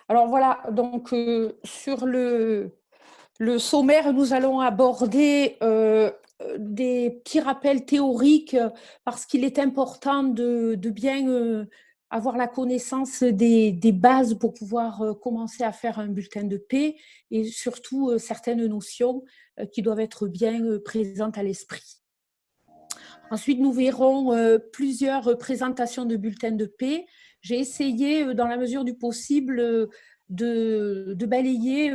Alors voilà, donc sur le sommaire, nous allons aborder des petits rappels théoriques parce qu'il est important de bien avoir la connaissance des bases pour pouvoir commencer à faire un bulletin de paie et surtout certaines notions qui doivent être bien présentes à l'esprit. Ensuite, nous verrons plusieurs présentations de bulletins de paie. J'ai essayé, dans la mesure du possible, de balayer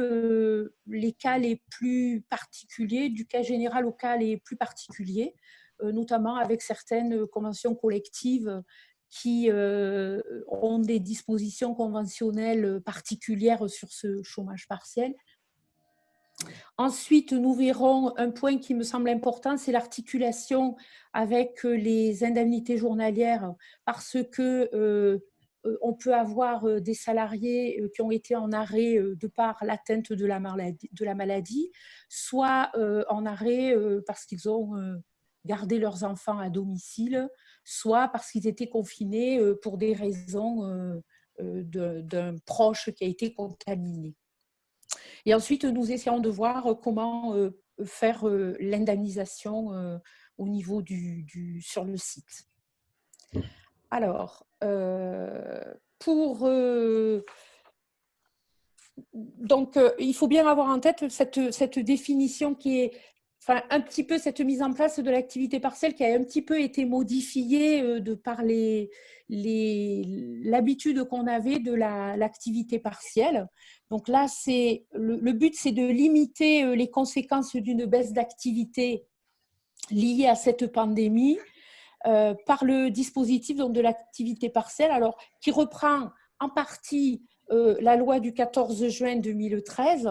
les cas les plus particuliers, du cas général aux cas les plus particuliers, notamment avec certaines conventions collectives qui ont des dispositions conventionnelles particulières sur ce chômage partiel. Ensuite, nous verrons un point qui me semble important, c'est l'articulation avec les indemnités journalières, parce que on peut avoir des salariés qui ont été en arrêt de par l'atteinte de la maladie, soit en arrêt parce qu'ils ont gardé leurs enfants à domicile, soit parce qu'ils étaient confinés pour des raisons d'un proche qui a été contaminé. Et ensuite, nous essayons de voir comment faire l'indemnisation au niveau sur le site. Alors, donc, il faut bien avoir en tête cette définition qui est, enfin, un petit peu cette mise en place de l'activité partielle qui a un petit peu été modifiée de par l'habitude qu'on avait de l'activité partielle. Donc là, le but, c'est de limiter les conséquences d'une baisse d'activité liée à cette pandémie par le dispositif donc, de l'activité partielle, alors qui reprend en partie la loi du 14 juin 2013,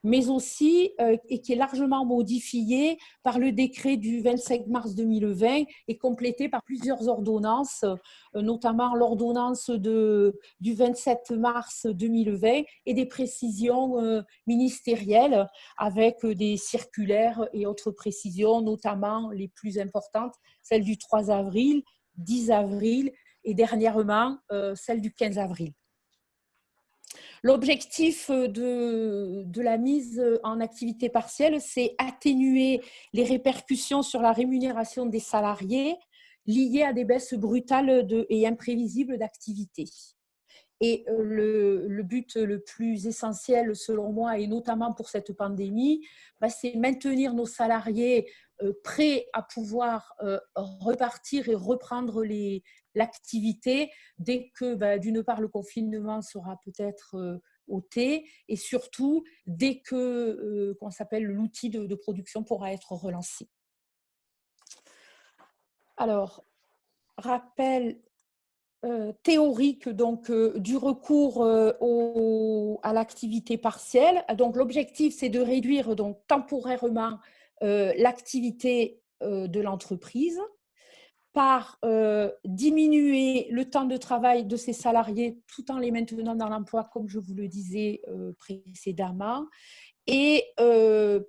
mais aussi et qui est largement modifiée par le décret du 25 mars 2020 et complété par plusieurs ordonnances, notamment l'ordonnance du 27 mars 2020 et des précisions ministérielles avec des circulaires et autres précisions, notamment les plus importantes, celle du 3 avril, 10 avril et dernièrement celle du 15 avril. L'objectif de la mise en activité partielle, c'est atténuer les répercussions sur la rémunération des salariés liées à des baisses brutales et imprévisibles d'activité. Et le but le plus essentiel, selon moi, et notamment pour cette pandémie, c'est maintenir nos salariés prêts à pouvoir repartir et reprendre l'activité dès que, d'une part, le confinement sera peut-être ôté et surtout dès que l'outil de production pourra être relancé. Alors, rappel théorique donc, du recours à l'activité partielle. Donc, l'objectif, c'est de réduire donc, temporairement l'activité de l'entreprise par diminuer le temps de travail de ses salariés tout en les maintenant dans l'emploi, comme je vous le disais précédemment, et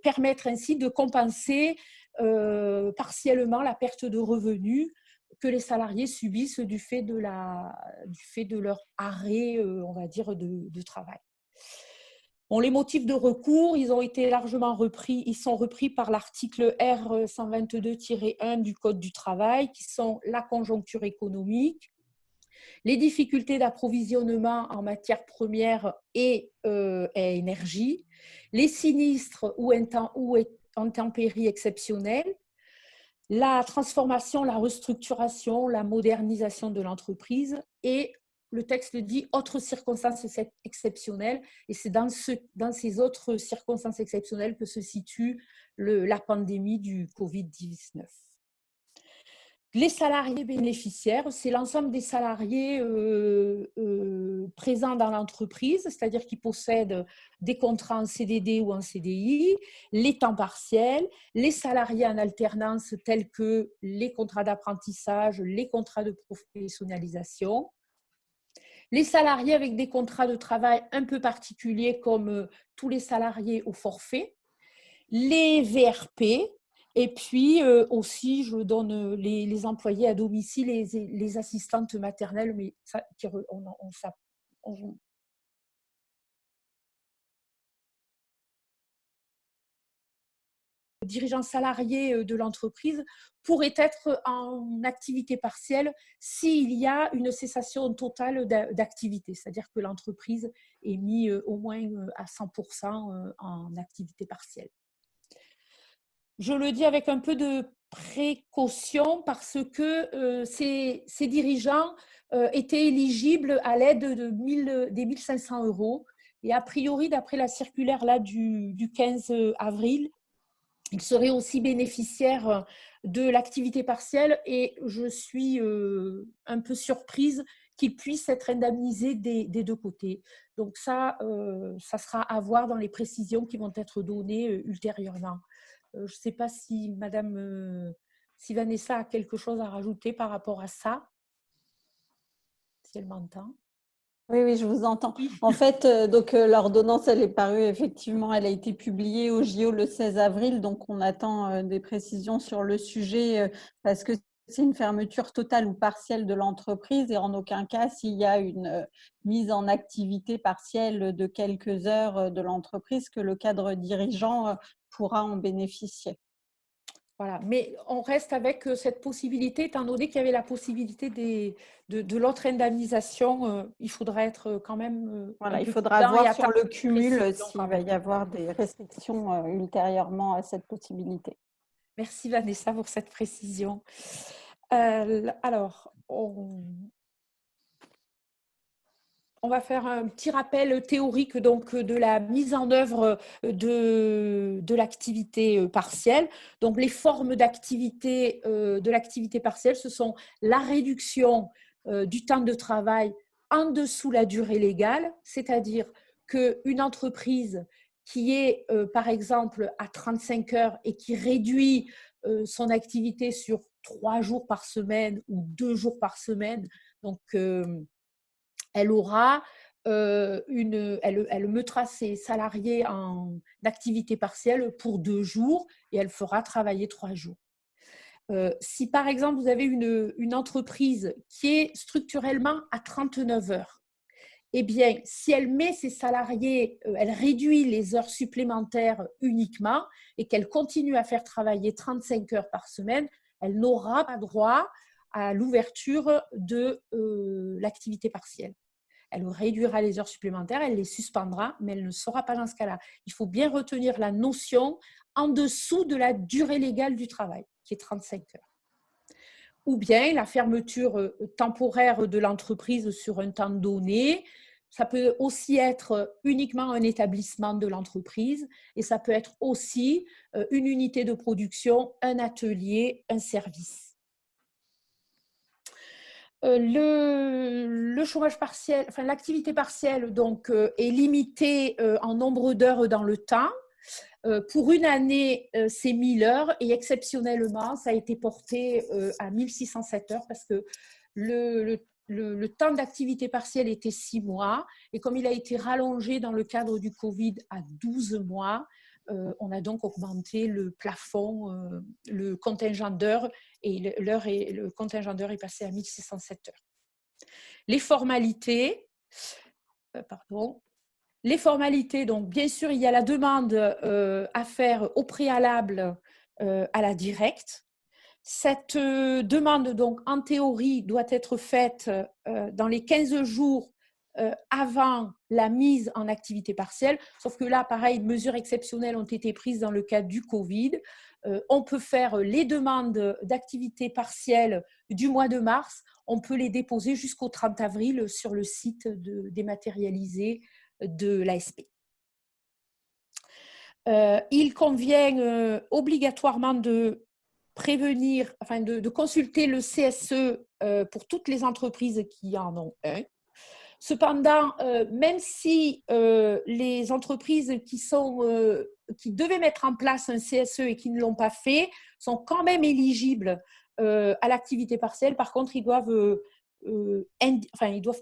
permettre ainsi de compenser partiellement la perte de revenus que les salariés subissent du fait de leur arrêt, on va dire, de travail. Bon, les motifs de recours, ils ont été largement repris, ils sont repris par l'article R 122-1 du Code du travail, qui sont la conjoncture économique, les difficultés d'approvisionnement en matières premières et énergie, les sinistres ou intempéries exceptionnelles, la transformation, la restructuration, la modernisation de l'entreprise et le texte dit autres circonstances exceptionnelles et c'est dans ces autres circonstances exceptionnelles que se situe la pandémie du Covid-19. Les salariés bénéficiaires, c'est l'ensemble des salariés présents dans l'entreprise, c'est-à-dire qui possèdent des contrats en CDD ou en CDI, les temps partiels, les salariés en alternance tels que les contrats d'apprentissage, les contrats de professionnalisation, les salariés avec des contrats de travail un peu particuliers comme tous les salariés au forfait, les VRP, et puis aussi, je donne les employés à domicile et les assistantes maternelles, mais ça, dirigeant salarié de l'entreprise pourrait être en activité partielle s'il y a une cessation totale d'activité, c'est-à-dire que l'entreprise est mise au moins à 100% en activité partielle. Je le dis avec un peu de précaution parce que ces dirigeants étaient éligibles à l'aide des 1 500 euros. Et a priori, d'après la circulaire là, du 15 avril, ils seraient aussi bénéficiaires de l'activité partielle et je suis un peu surprise qu'ils puissent être indemnisés des deux côtés. Donc ça sera à voir dans les précisions qui vont être données ultérieurement. Je ne sais pas si si Vanessa a quelque chose à rajouter par rapport à ça, si elle m'entend. Oui, oui, je vous entends. En fait, donc l'ordonnance, elle est parue, effectivement, elle a été publiée au JO le 16 avril, donc on attend des précisions sur le sujet parce que c'est une fermeture totale ou partielle de l'entreprise et en aucun cas, s'il y a une mise en activité partielle de quelques heures de l'entreprise, que le cadre dirigeant pourra en bénéficier. Voilà. Mais on reste avec cette possibilité, étant donné qu'il y avait la possibilité de l'autre indemnisation, il faudra être quand même un Voilà, il peu faudra prudent et voir sur attendre le les précisions cumul s'il quand va même. y avoir des restrictions ultérieurement à cette possibilité. Merci Vanessa pour cette précision. Alors, on va faire un petit rappel théorique donc, de la mise en œuvre de l'activité partielle. Donc, les formes d'activité de l'activité partielle, ce sont la réduction du temps de travail en dessous la durée légale, c'est-à-dire qu'une entreprise qui est, par exemple, à 35 heures et qui réduit son activité sur 3 jours par semaine ou 2 jours par semaine, donc elle aura elle mettra ses salariés en activité partielle pour 2 jours et elle fera travailler 3 jours. Si par exemple vous avez une entreprise qui est structurellement à 39 heures, eh bien, si elle met ses salariés, elle réduit les heures supplémentaires uniquement et qu'elle continue à faire travailler 35 heures par semaine, elle n'aura pas droit à l'ouverture de l'activité partielle. Elle réduira les heures supplémentaires, elle les suspendra, mais elle ne sera pas dans ce cas-là. Il faut bien retenir la notion en dessous de la durée légale du travail, qui est 35 heures. Ou bien la fermeture temporaire de l'entreprise sur un temps donné. Ça peut aussi être uniquement un établissement de l'entreprise et ça peut être aussi une unité de production, un atelier, un service. Le chômage partiel, enfin l'activité partielle donc est limitée en nombre d'heures dans le temps. Pour une année, c'est 1000 heures et exceptionnellement, ça a été porté à 1607 heures parce que le temps d'activité partielle était 6 mois et comme il a été rallongé dans le cadre du Covid à 12 mois, on a donc augmenté le plafond, le contingent d'heures et le contingent d'heures est passé à 1607 heures. Les formalités, donc bien sûr, il y a la demande à faire au préalable à la directe. Cette demande, donc, en théorie, doit être faite dans les 15 jours avant la mise en activité partielle. Sauf que là, pareil, mesures exceptionnelles ont été prises dans le cadre du Covid. On peut faire les demandes d'activité partielle du mois de mars. On peut les déposer jusqu'au 30 avril sur le site dématérialisé de l'ASP. Il convient obligatoirement de prévenir, enfin de consulter le CSE pour toutes les entreprises qui en ont un. Cependant, même si les entreprises qui devaient mettre en place un CSE et qui ne l'ont pas fait sont quand même éligibles à l'activité partielle, par contre, ils doivent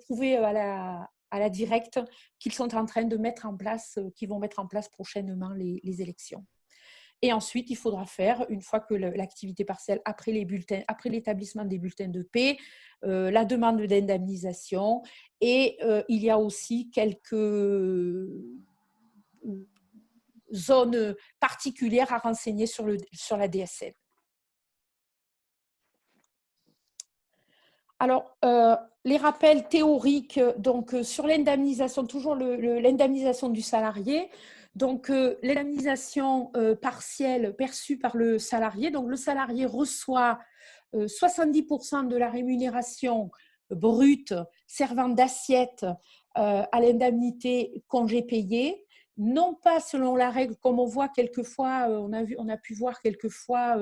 prouver à la directe qu'ils sont en train de mettre en place, qu'ils vont mettre en place prochainement les élections. Et ensuite, il faudra faire, une fois que l'activité partielle, après l'établissement des bulletins de paie, la demande d'indemnisation. Et il y a aussi quelques zone particulière à renseigner sur la DSN. Alors, les rappels théoriques donc, sur l'indemnisation, toujours l'indemnisation du salarié. Donc, l'indemnisation partielle perçue par le salarié. Donc, le salarié reçoit 70% de la rémunération brute servant d'assiette à l'indemnité congé payé, non pas selon la règle, comme on voit quelquefois, on a pu voir quelquefois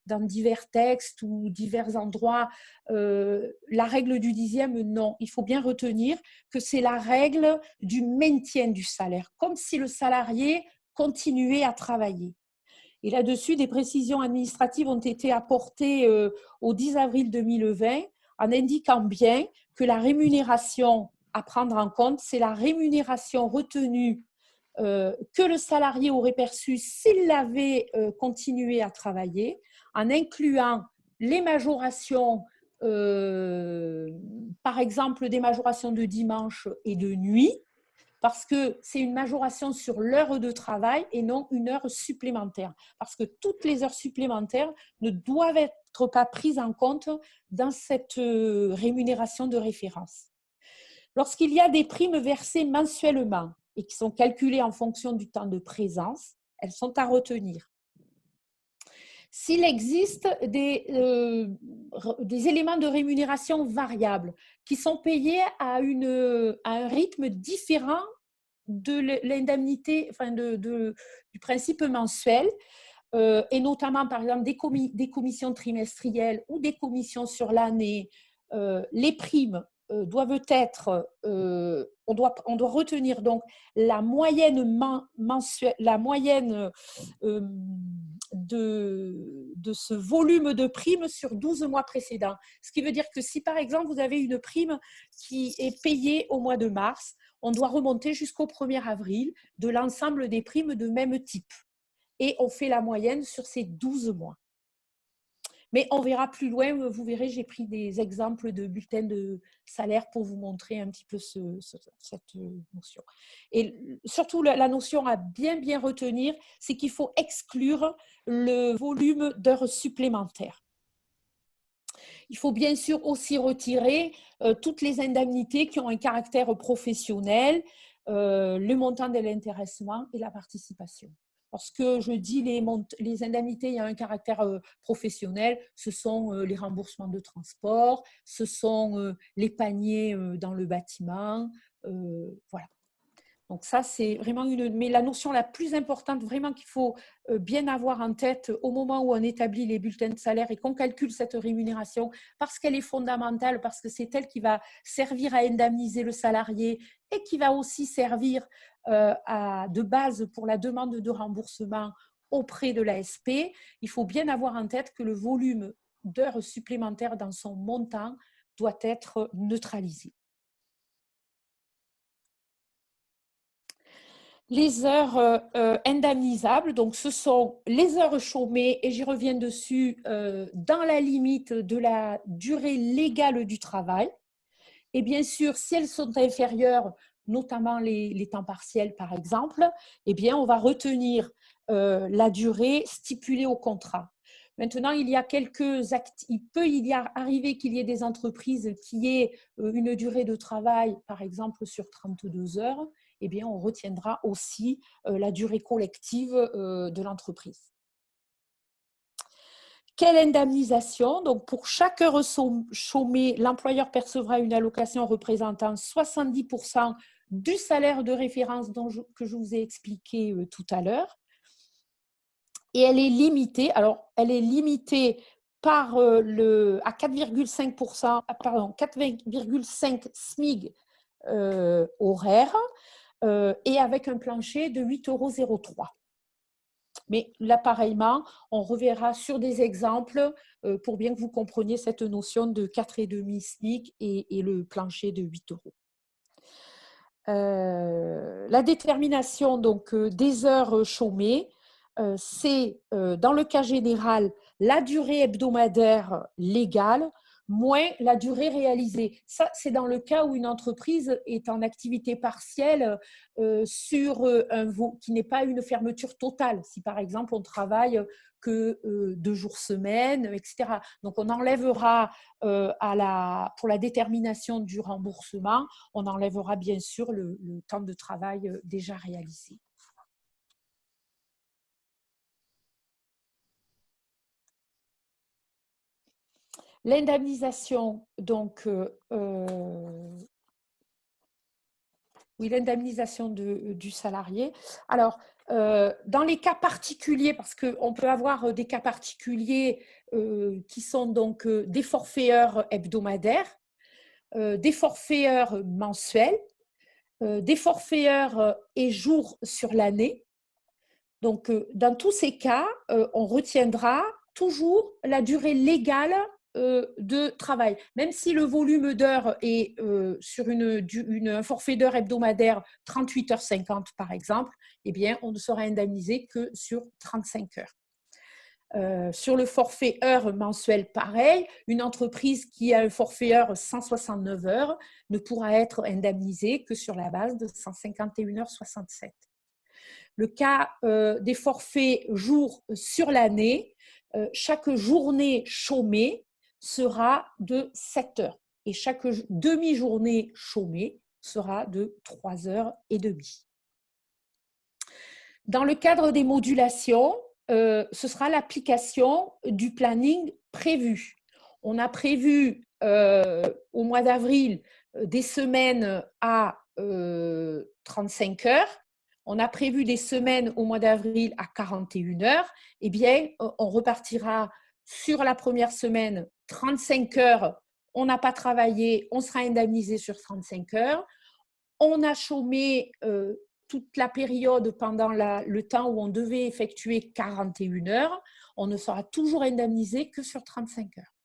dans divers textes ou divers endroits, la règle du dixième, non. Il faut bien retenir que c'est la règle du maintien du salaire, comme si le salarié continuait à travailler. Et là-dessus, des précisions administratives ont été apportées au 10 avril 2020 en indiquant bien que la rémunération à prendre en compte, c'est la rémunération retenue que le salarié aurait perçue s'il avait continué à travailler, en incluant les majorations, par exemple des majorations de dimanche et de nuit, parce que c'est une majoration sur l'heure de travail et non une heure supplémentaire. Parce que toutes les heures supplémentaires ne doivent être pas prises en compte dans cette rémunération de référence. Lorsqu'il y a des primes versées mensuellement et qui sont calculées en fonction du temps de présence, elles sont à retenir. S'il existe des éléments de rémunération variables qui sont payés à un rythme différent de l'indemnité, enfin du principe mensuel, et notamment par exemple des commissions trimestrielles ou des commissions sur l'année, les primes doivent être, on doit retenir donc la moyenne mensuelle, la moyenne de ce volume de primes sur 12 mois précédents. Ce qui veut dire que si par exemple vous avez une prime qui est payée au mois de mars, on doit remonter jusqu'au 1er avril de l'ensemble des primes de même type. Et on fait la moyenne sur ces 12 mois. Mais on verra plus loin, vous verrez, j'ai pris des exemples de bulletins de salaire pour vous montrer un petit peu cette notion. Et surtout, la notion à bien retenir, c'est qu'il faut exclure le volume d'heures supplémentaires. Il faut bien sûr aussi retirer toutes les indemnités qui ont un caractère professionnel, le montant de l'intéressement et la participation. Lorsque je dis les indemnités, il y a un caractère professionnel, ce sont les remboursements de transport, ce sont les paniers dans le bâtiment, voilà. Donc ça, c'est vraiment mais la notion la plus importante, vraiment qu'il faut bien avoir en tête au moment où on établit les bulletins de salaire et qu'on calcule cette rémunération, parce qu'elle est fondamentale, parce que c'est elle qui va servir à indemniser le salarié et qui va aussi servir de base pour la demande de remboursement auprès de l'ASP. Il faut bien avoir en tête que le volume d'heures supplémentaires dans son montant doit être neutralisé. Les heures indemnisables, donc ce sont les heures chômées, et j'y reviens dessus, dans la limite de la durée légale du travail. Et bien sûr, si elles sont inférieures, notamment les temps partiels par exemple, eh bien, on va retenir la durée stipulée au contrat. Maintenant, il peut y arriver qu'il y ait des entreprises qui aient une durée de travail, par exemple, sur 32 heures. Eh bien, on retiendra aussi la durée collective de l'entreprise. Quelle indemnisation? Donc, pour chaque heure chômée, l'employeur percevra une allocation représentant 70% du salaire de référence que je vous ai expliqué tout à l'heure. Et elle est limitée, alors elle est limitée par à 4,5%, pardon, 4,5 SMIG horaires et avec un plancher de 8,03 €. Mais là, pareillement, on reverra sur des exemples pour bien que vous compreniez cette notion de 4,5 SMIC et le plancher de 8 €. La détermination donc, des heures chômées, c'est dans le cas général la durée hebdomadaire légale moins la durée réalisée. Ça, c'est dans le cas où une entreprise est en activité partielle qui n'est pas une fermeture totale. Si par exemple on travaille que 2 jours semaine, etc. Donc on enlèvera pour la détermination du remboursement, on enlèvera bien sûr le temps de travail déjà réalisé. L'indemnisation, donc, oui, l'indemnisation du salarié. Alors, dans les cas particuliers, parce qu'on peut avoir des cas particuliers qui sont donc des forfaits heures hebdomadaires, des forfaits heures mensuels, des forfaits heures et jours sur l'année. Donc, dans tous ces cas, on retiendra toujours la durée légale de travail. Même si le volume d'heures est sur un forfait d'heures hebdomadaire 38h50 par exemple, eh bien, on ne sera indemnisé que sur 35 heures. Sur le forfait heures mensuel, pareil, une entreprise qui a un forfait heures 169 heures ne pourra être indemnisée que sur la base de 151h67. Le cas des forfaits jours sur l'année, chaque journée chômée sera de 7 heures et chaque demi-journée chômée sera de 3h30. Dans le cadre des modulations, ce sera l'application du planning prévu. On a prévu au mois d'avril des semaines à 35 heures. On a prévu des semaines au mois d'avril à 41 heures. Eh bien, on repartira sur la première semaine 35 heures. On n'a pas travaillé, on sera indemnisé sur 35 heures. On a chômé toute la période pendant le temps où on devait effectuer 41 heures. On ne sera toujours indemnisé que sur 35 heures.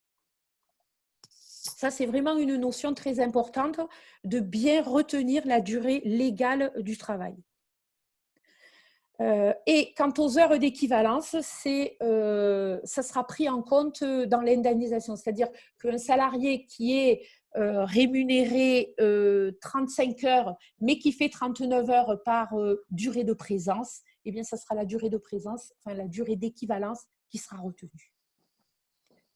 Ça, c'est vraiment une notion très importante de bien retenir la durée légale du travail. Et quant aux heures d'équivalence, ça sera pris en compte dans l'indemnisation. C'est-à-dire qu'un salarié qui est rémunéré 35 heures, mais qui fait 39 heures par durée de présence, eh bien, ça sera la durée de présence, enfin la durée d'équivalence qui sera retenue.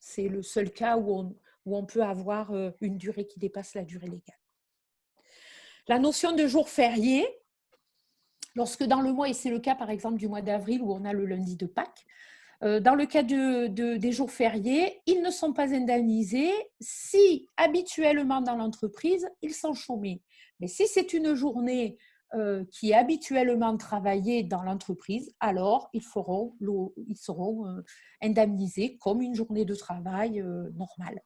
C'est le seul cas où on peut avoir une durée qui dépasse la durée légale. La notion de jour férié, lorsque dans le mois, et c'est le cas par exemple du mois d'avril où on a le lundi de Pâques, dans le cas des jours fériés, ils ne sont pas indemnisés si habituellement dans l'entreprise, ils sont chômés. Mais si c'est une journée qui est habituellement travaillée dans l'entreprise, alors ils seront indemnisés comme une journée de travail normale.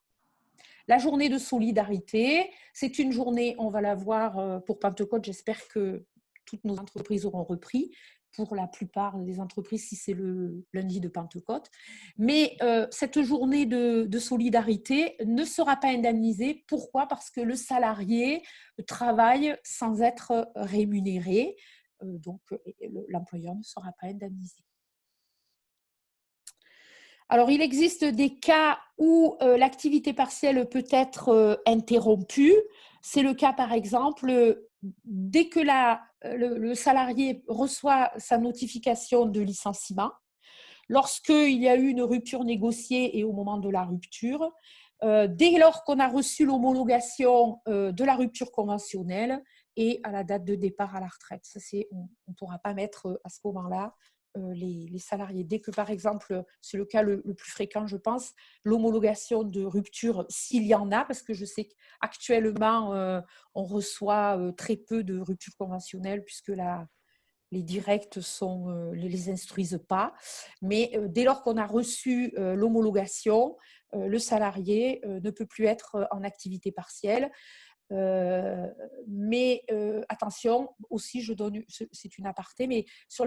La journée de solidarité, c'est une journée, on va la voir pour Pentecôte, j'espère que toutes nos entreprises auront repris, pour la plupart des entreprises si c'est le lundi de Pentecôte. Mais cette journée de solidarité ne sera pas indemnisée. Pourquoi ? Parce que le salarié travaille sans être rémunéré, donc l'employeur ne sera pas indemnisé. Alors, il existe des cas où l'activité partielle peut être interrompue. C'est le cas, par exemple, dès que le salarié reçoit sa notification de licenciement, lorsqu'il y a eu une rupture négociée et au moment de la rupture, dès lors qu'on a reçu l'homologation de la rupture conventionnelle et à la date de départ à la retraite. Ça, on ne pourra pas mettre à ce moment-là les salariés. Dès que, par exemple, c'est le cas le plus fréquent, je pense, l'homologation de rupture, s'il y en a, parce que je sais qu'actuellement, on reçoit très peu de ruptures conventionnelles puisque les directs les instruisent pas. Mais dès lors qu'on a reçu l'homologation, le salarié ne peut plus être en activité partielle. Mais attention, aussi, c'est une aparté, mais sur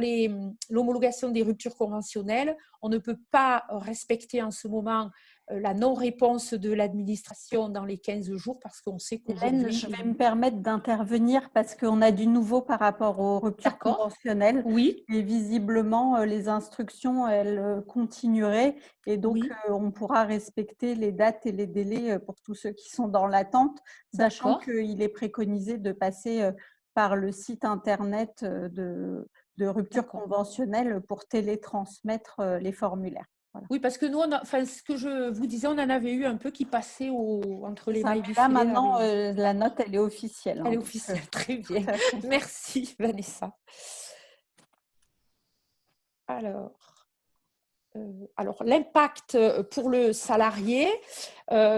l'homologation des ruptures conventionnelles, on ne peut pas respecter en ce moment la non-réponse de l'administration dans les 15 jours parce qu'on sait qu'aujourd'hui… Hélène, je vais me permettre d'intervenir parce qu'on a du nouveau par rapport aux ruptures conventionnelles. Oui. Et visiblement, les instructions, elles continueraient. Et donc, Oui. on pourra respecter les dates et les délais pour tous ceux qui sont dans l'attente, sachant qu'il est préconisé de passer par le site internet de rupture conventionnelle pour télétransmettre les formulaires. Voilà. Oui, parce que nous, ce que je vous disais, on en avait eu un peu qui passait entre les mailles du Là, filet. maintenant, la note, elle est officielle. Elle est officielle, très bien. Merci, Vanessa. Alors l'impact pour le salarié,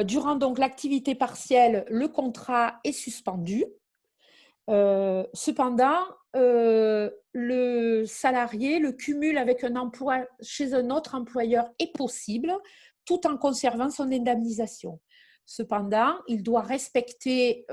durant donc l'activité partielle, le contrat est suspendu. Cependant, le salarié, le cumul avec un emploi chez un autre employeur est possible tout en conservant son indemnisation. Cependant, il doit respecter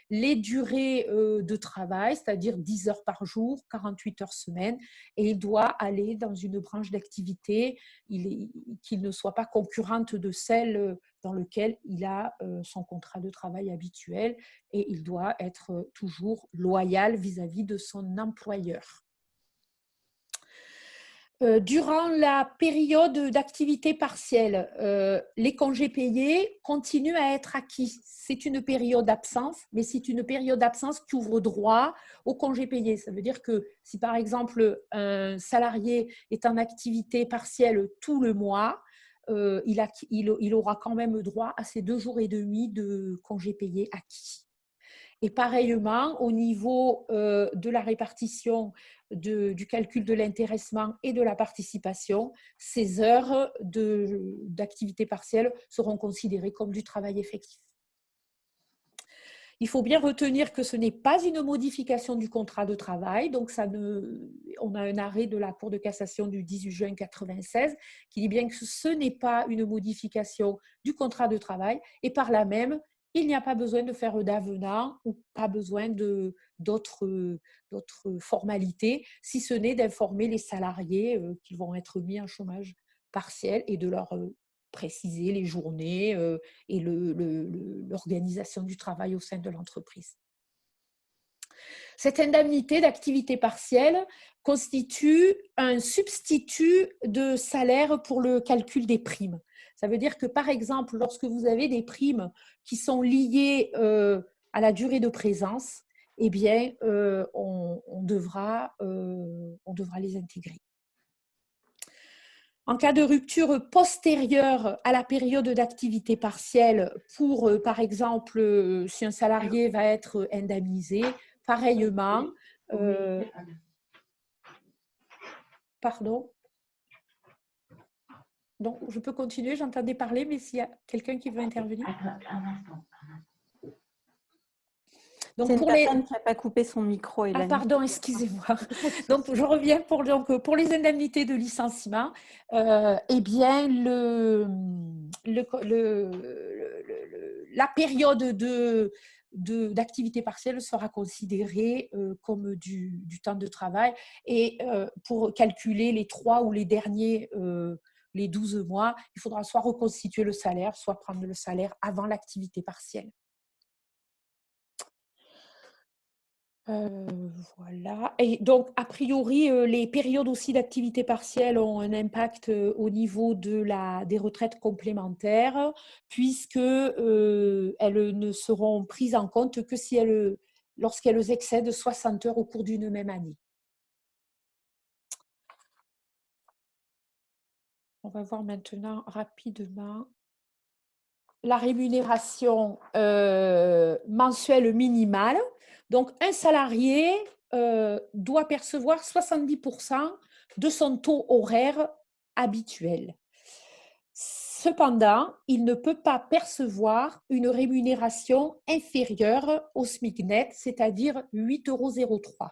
les durées de travail, c'est-à-dire 10 heures par jour, 48 heures semaine, et il doit aller dans une branche d'activité qui ne soit pas concurrente de celle dans laquelle il a son contrat de travail habituel, et il doit être toujours loyal vis-à-vis de son employeur. Durant la période d'activité partielle, les congés payés continuent à être acquis. C'est une période d'absence, mais c'est une période d'absence qui ouvre droit aux congés payés. Ça veut dire que si par exemple un salarié est en activité partielle tout le mois, il aura quand même droit à ces 2 jours et demi de congés payés acquis. Et pareillement, au niveau de la répartition du calcul de l'intéressement et de la participation, ces heures d'activité partielle seront considérées comme du travail effectif. Il faut bien retenir que ce n'est pas une modification du contrat de travail. Donc, on a un arrêt de la Cour de cassation du 18 juin 1996 qui dit bien que ce n'est pas une modification du contrat de travail, et par là même, il n'y a pas besoin de faire d'avenant ou pas besoin d'autres formalités, si ce n'est d'informer les salariés qui vont être mis en chômage partiel et de leur préciser les journées et l'organisation du travail au sein de l'entreprise. Cette indemnité d'activité partielle constitue un substitut de salaire pour le calcul des primes. Ça veut dire que, par exemple, lorsque vous avez des primes qui sont liées à la durée de présence, eh bien, on devra les intégrer. En cas de rupture postérieure à la période d'activité partielle, par exemple, si un salarié va être indemnisé, pareillement, pardon. Donc, je peux continuer, j'entendais parler, mais s'il y a quelqu'un qui veut intervenir. Donc, c'est une personne qui n'a pas coupé son micro, Hélène. Ah, pardon, excusez-moi. Donc, je reviens pour les indemnités de licenciement. Eh bien, la période d'activité partielle sera considérée comme du temps de travail, et pour calculer les 3 ou les derniers, les 12 mois, il faudra soit reconstituer le salaire, soit prendre le salaire avant l'activité partielle. Voilà. Et donc, a priori, les périodes aussi d'activité partielle ont un impact au niveau des retraites complémentaires, puisque elles ne seront prises en compte que lorsqu'elles excèdent 60 heures au cours d'une même année. On va voir maintenant rapidement la rémunération mensuelle minimale. Donc, un salarié doit percevoir 70% de son taux horaire habituel. Cependant, il ne peut pas percevoir une rémunération inférieure au SMIC net, c'est-à-dire 8,03 €.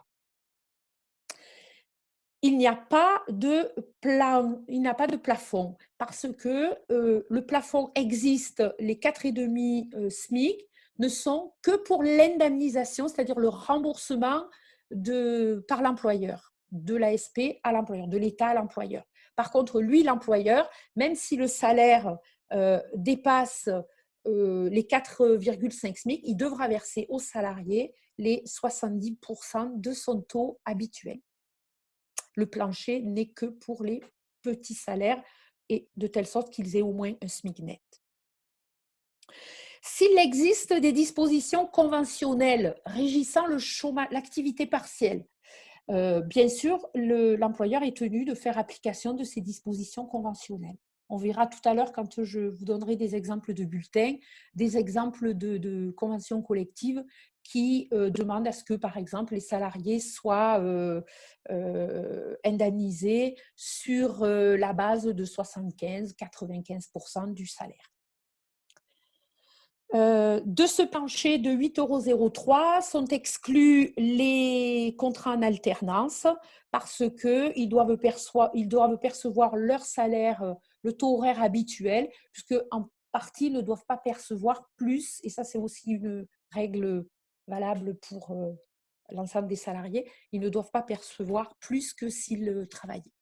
Il n'y a pas de plafond, parce que le plafond existe, les 4,5 SMIC ne sont que pour l'indemnisation, c'est-à-dire le remboursement par l'employeur de l'ASP à l'employeur, de l'État à l'employeur. Par contre, lui, l'employeur, même si le salaire dépasse les 4,5 SMIC, il devra verser au salarié les 70% de son taux habituel. Le plancher n'est que pour les petits salaires et de telle sorte qu'ils aient au moins un SMIC net. S'il existe des dispositions conventionnelles régissant l'activité partielle, bien sûr, l'employeur est tenu de faire application de ces dispositions conventionnelles. On verra tout à l'heure, quand je vous donnerai des exemples de bulletins, des exemples de conventions collectives qui demandent à ce que, par exemple, les salariés soient indemnisés sur la base de 75-95% du salaire. De ce plancher de 8,03 € sont exclus les contrats en alternance parce qu'ils doivent percevoir leur salaire, le taux horaire habituel, puisque en partie ils ne doivent pas percevoir plus, et ça c'est aussi une règle valable pour l'ensemble des salariés, ils ne doivent pas percevoir plus que s'ils travaillaient.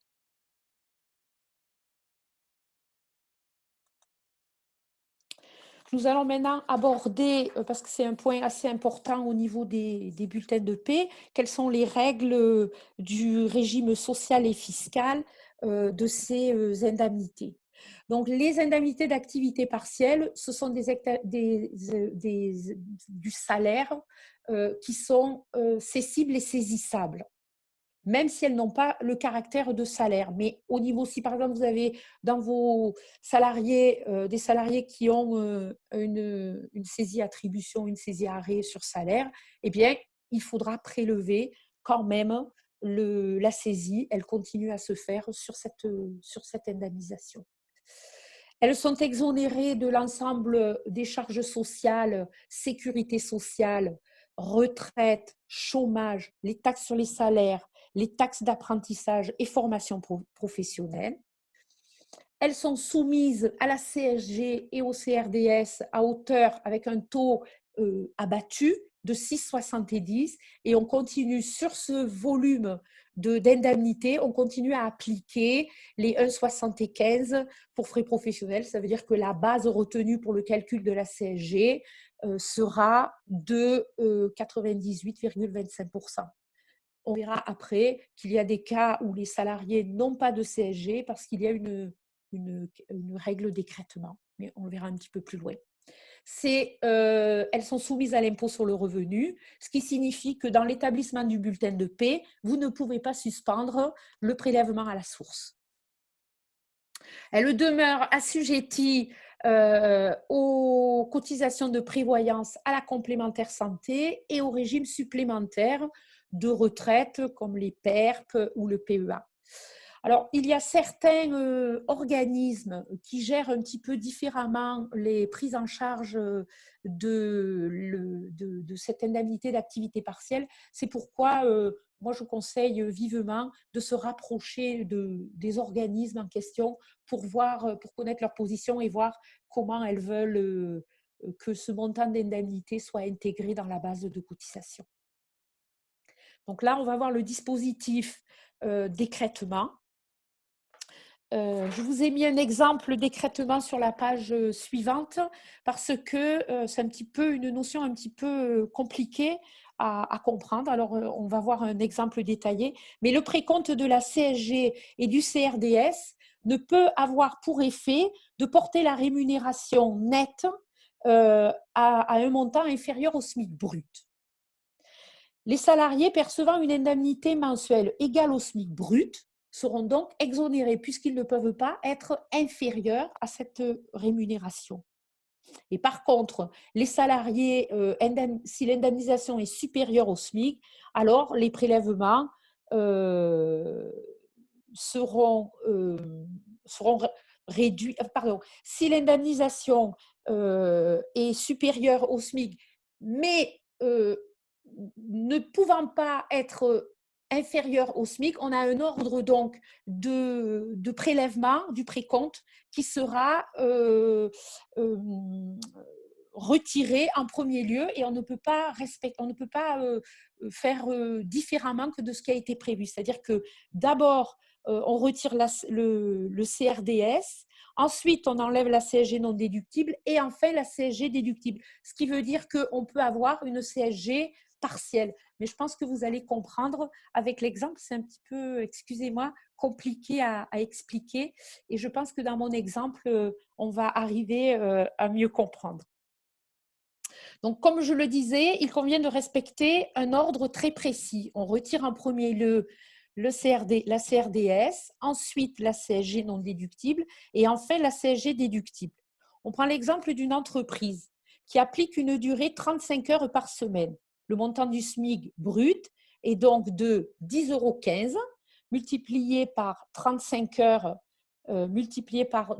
Nous allons maintenant aborder, parce que c'est un point assez important au niveau des bulletins de paie, quelles sont les règles du régime social et fiscal de ces indemnités. Donc, les indemnités d'activité partielle, ce sont du salaire qui sont cessibles et saisissables, même si elles n'ont pas le caractère de salaire. Mais au niveau, si par exemple vous avez dans vos salariés des salariés qui ont une saisie attribution, une saisie arrêt sur salaire, eh bien, il faudra prélever quand même la saisie. Elle continue à se faire sur cette indemnisation. Elles sont exonérées de l'ensemble des charges sociales, sécurité sociale, retraite, chômage, les taxes sur les salaires, les taxes d'apprentissage et formation professionnelle. Elles sont soumises à la CSG et au CRDS à hauteur avec un taux abattu de 6,70 et on continue sur ce volume d'indemnité, on continue à appliquer les 1,75 pour frais professionnels. Ça veut dire que la base retenue pour le calcul de la CSG sera de 98,25%. On verra après qu'il y a des cas où les salariés n'ont pas de CSG parce qu'il y a une règle d'écrêtement, mais on le verra un petit peu plus loin. Elles sont soumises à l'impôt sur le revenu, ce qui signifie que dans l'établissement du bulletin de paie, vous ne pouvez pas suspendre le prélèvement à la source. Elles demeurent assujetties aux cotisations de prévoyance, à la complémentaire santé et au régime supplémentaire de retraite comme les PERP ou le PEA. Alors, il y a certains organismes qui gèrent un petit peu différemment les prises en charge de cette indemnité d'activité partielle. C'est pourquoi moi, je conseille vivement de se rapprocher des organismes en question pour connaître leur position et voir comment elles veulent que ce montant d'indemnité soit intégré dans la base de cotisation. Donc là, on va voir le dispositif d'écrêtement. Je vous ai mis un exemple d'écrêtement sur la page suivante parce que c'est un petit peu une notion un petit peu compliquée à comprendre. Alors, on va voir un exemple détaillé. Mais le précompte de la CSG et du CRDS ne peut avoir pour effet de porter la rémunération nette à un montant inférieur au SMIC brut. Les salariés percevant une indemnité mensuelle égale au SMIC brut seront donc exonérés puisqu'ils ne peuvent pas être inférieurs à cette rémunération. Et par contre, les salariés, si l'indemnisation est supérieure au SMIC, alors les prélèvements seront réduits. Pardon, si l'indemnisation est supérieure au SMIC, mais ne pouvant pas être inférieur au SMIC, on a un ordre donc de prélèvement du précompte qui sera retirer en premier lieu et on ne peut pas faire différemment que de ce qui a été prévu. C'est-à-dire que d'abord, on retire le CRDS, ensuite on enlève la CSG non déductible et enfin la CSG déductible. Ce qui veut dire qu'on peut avoir une CSG partielle. Mais je pense que vous allez comprendre avec l'exemple, c'est un petit peu, excusez-moi, compliqué à expliquer. Et je pense que dans mon exemple, on va arriver à mieux comprendre. Donc, comme je le disais, il convient de respecter un ordre très précis. On retire en premier lieu la CRDS, ensuite la CSG non déductible et enfin la CSG déductible. On prend l'exemple d'une entreprise qui applique une durée de 35 heures par semaine. Le montant du SMIC brut est donc de 10,15 € multiplié par 35 heures multiplié par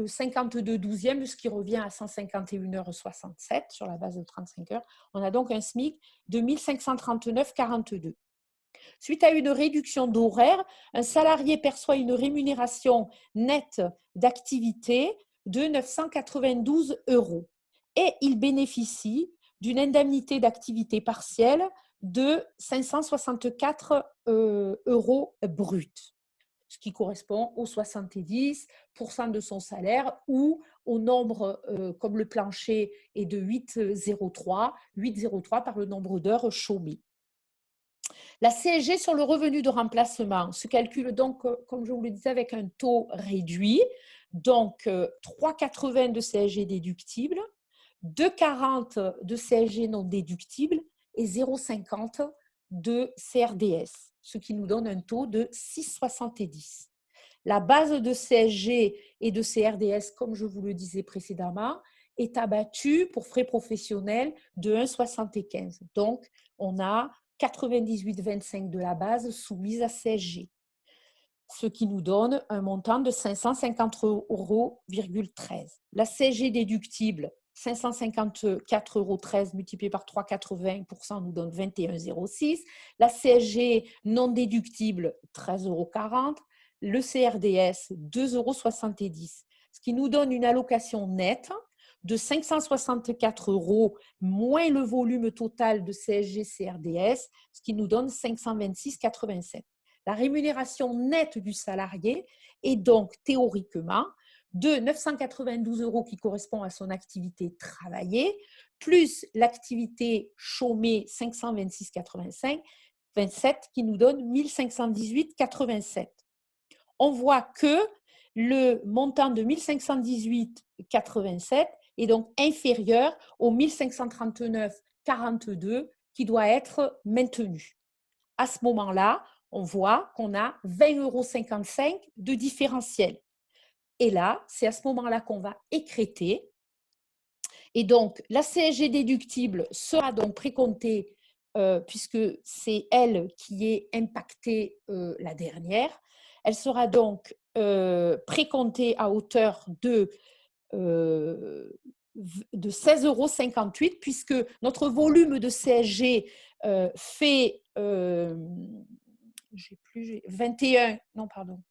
52 douzièmes, ce qui revient à 151,67 € sur la base de 35 heures. On a donc un SMIC de 1539,42 €. Suite à une réduction d'horaire, un salarié perçoit une rémunération nette d'activité de 992 € et il bénéficie d'une indemnité d'activité partielle de 564 € bruts, ce qui correspond aux 70% de son salaire ou au nombre, comme le plancher est de 8,03 par le nombre d'heures chômées. La CSG sur le revenu de remplacement se calcule donc, comme je vous le disais, avec un taux réduit, donc 3,80 de CSG déductible, 2,40 de CSG non déductible et 0,50 de CRDS, ce qui nous donne un taux de 6,70. La base de CSG et de CRDS, comme je vous le disais précédemment, est abattue pour frais professionnels de 1,75. Donc, on a 98,25 de la base soumise à CSG, ce qui nous donne un montant de 550,13 €. La CSG déductible, 554,13 € multiplié par 3,80% nous donne 21,06 €. La CSG non déductible, 13,40 €. Le CRDS, 2,70 €, ce qui nous donne une allocation nette de 564 € moins le volume total de CSG-CRDS, ce qui nous donne 526,87 €. La rémunération nette du salarié est donc théoriquement de 992 € qui correspond à son activité travaillée, plus l'activité chômée 526,27 qui nous donne 1518,87. On voit que le montant de 1518,87 est donc inférieur au 1539,42 qui doit être maintenu. À ce moment-là, on voit qu'on a 20,55 € de différentiel. Et là, c'est à ce moment-là qu'on va écrêter. Et donc, la CSG déductible sera donc précomptée puisque c'est elle qui est impactée la dernière. Elle sera donc précomptée à hauteur de 16,58 € puisque notre volume de CSG fait 21, non pardon,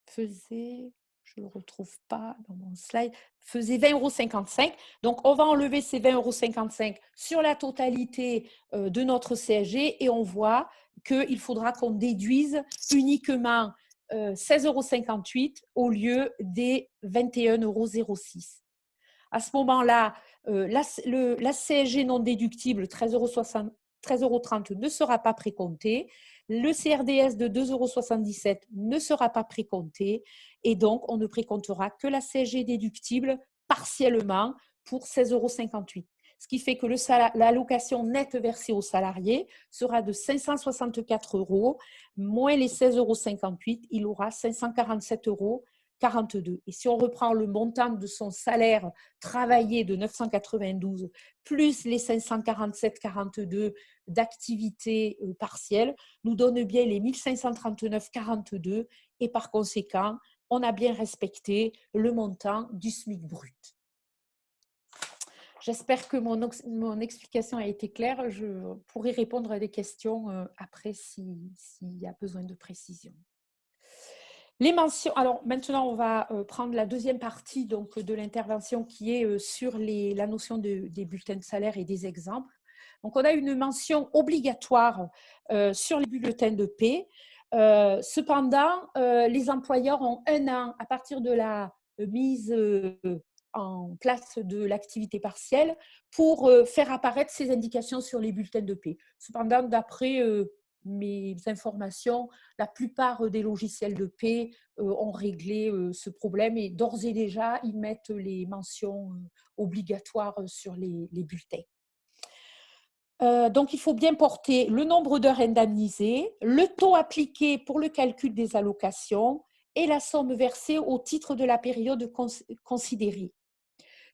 faisait, je ne le retrouve pas dans mon slide, faisait 20,55 €. Donc, on va enlever ces 20,55 € sur la totalité de notre CSG et on voit qu'il faudra qu'on déduise uniquement 16,58 € au lieu des 21,06 €. À ce moment-là, la CSG non déductible, 13,30 € ne sera pas précomptée. Le CRDS de 2,77 € ne sera pas précompté. Et donc, on ne précomptera que la CSG déductible partiellement pour 16,58 €. Ce qui fait que l'allocation nette versée aux salariés sera de 564 € moins les 16,58 €. Il aura 547,42 €. Et si on reprend le montant de son salaire travaillé de 992 plus les 547,42 d'activité partielle, nous donne bien les 1539,42 et par conséquent, on a bien respecté le montant du SMIC brut. J'espère que mon explication a été claire. Je pourrai répondre à des questions après s'il y a besoin de précision. Les mentions, alors maintenant on va prendre la deuxième partie donc, de l'intervention qui est sur la notion des bulletins de salaire et des exemples. Donc on a une mention obligatoire sur les bulletins de paie. Cependant, les employeurs ont 1 an à partir de la mise en place de l'activité partielle pour faire apparaître ces indications sur les bulletins de paie. Cependant, d'après mes informations, la plupart des logiciels de paie ont réglé ce problème et d'ores et déjà, ils mettent les mentions obligatoires sur les bulletins. Donc, il faut bien porter le nombre d'heures indemnisées, le taux appliqué pour le calcul des allocations et la somme versée au titre de la période considérée.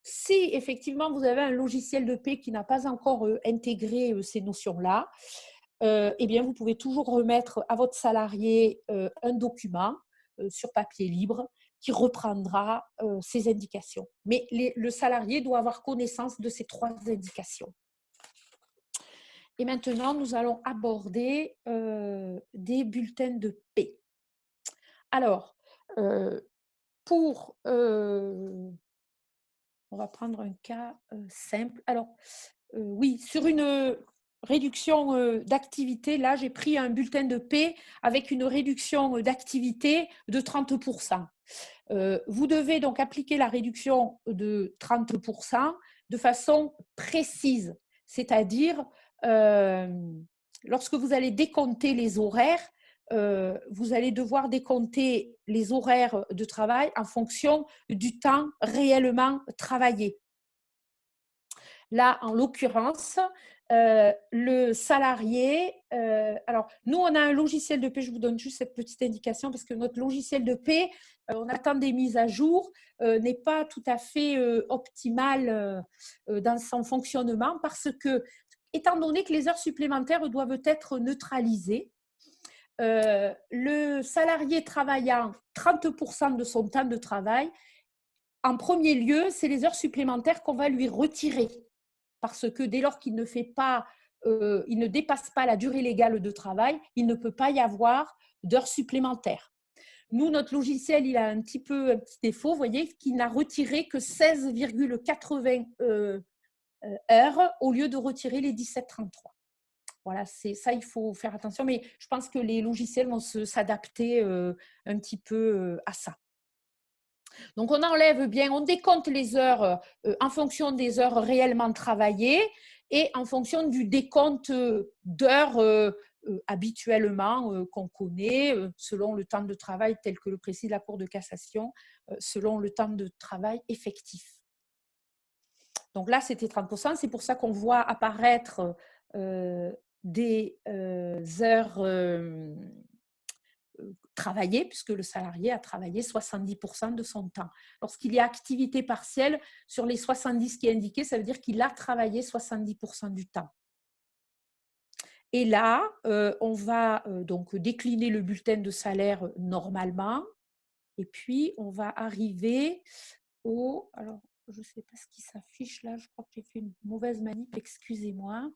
Si effectivement vous avez un logiciel de paie qui n'a pas encore intégré ces notions-là, eh bien, vous pouvez toujours remettre à votre salarié un document sur papier libre qui reprendra ces indications. Mais le salarié doit avoir connaissance de ces 3 indications. Et maintenant, nous allons aborder des bulletins de paie. Alors, on va prendre un cas simple. Alors, oui, sur une réduction d'activité, là, j'ai pris un bulletin de paie avec une réduction d'activité de 30%. Vous devez donc appliquer la réduction de 30% de façon précise, c'est-à-dire lorsque vous allez décompter les horaires, vous allez devoir décompter les horaires de travail en fonction du temps réellement travaillé. Là, en l'occurrence, le salarié, alors nous, on a un logiciel de paie, je vous donne juste cette petite indication parce que notre logiciel de paie, on attend des mises à jour, n'est pas tout à fait optimal dans son fonctionnement parce que, étant donné que les heures supplémentaires doivent être neutralisées, le salarié travaillant 30% de son temps de travail, en premier lieu, c'est les heures supplémentaires qu'on va lui retirer. Parce que dès lors qu'il ne fait pas, il ne dépasse pas la durée légale de travail, il ne peut pas y avoir d'heures supplémentaires. Nous, notre logiciel, il a un petit défaut, vous voyez, qu'il n'a retiré que 16,80 heures au lieu de retirer les 17,33. Voilà, c'est ça, il faut faire attention, mais je pense que les logiciels vont s'adapter un petit peu à ça. Donc, on enlève bien, on décompte les heures en fonction des heures réellement travaillées et en fonction du décompte d'heures habituellement qu'on connaît, selon le temps de travail tel que le précise la Cour de cassation, selon le temps de travail effectif. Donc là, c'était 30%. C'est pour ça qu'on voit apparaître des heures travaillées, puisque le salarié a travaillé 70% de son temps. Lorsqu'il y a activité partielle, sur les 70 qui est indiqué, ça veut dire qu'il a travaillé 70% du temps. Et là, on va donc décliner le bulletin de salaire normalement. Et puis, on va arriver au… Alors, je ne sais pas ce qui s'affiche là, je crois que j'ai fait une mauvaise manip, excusez-moi.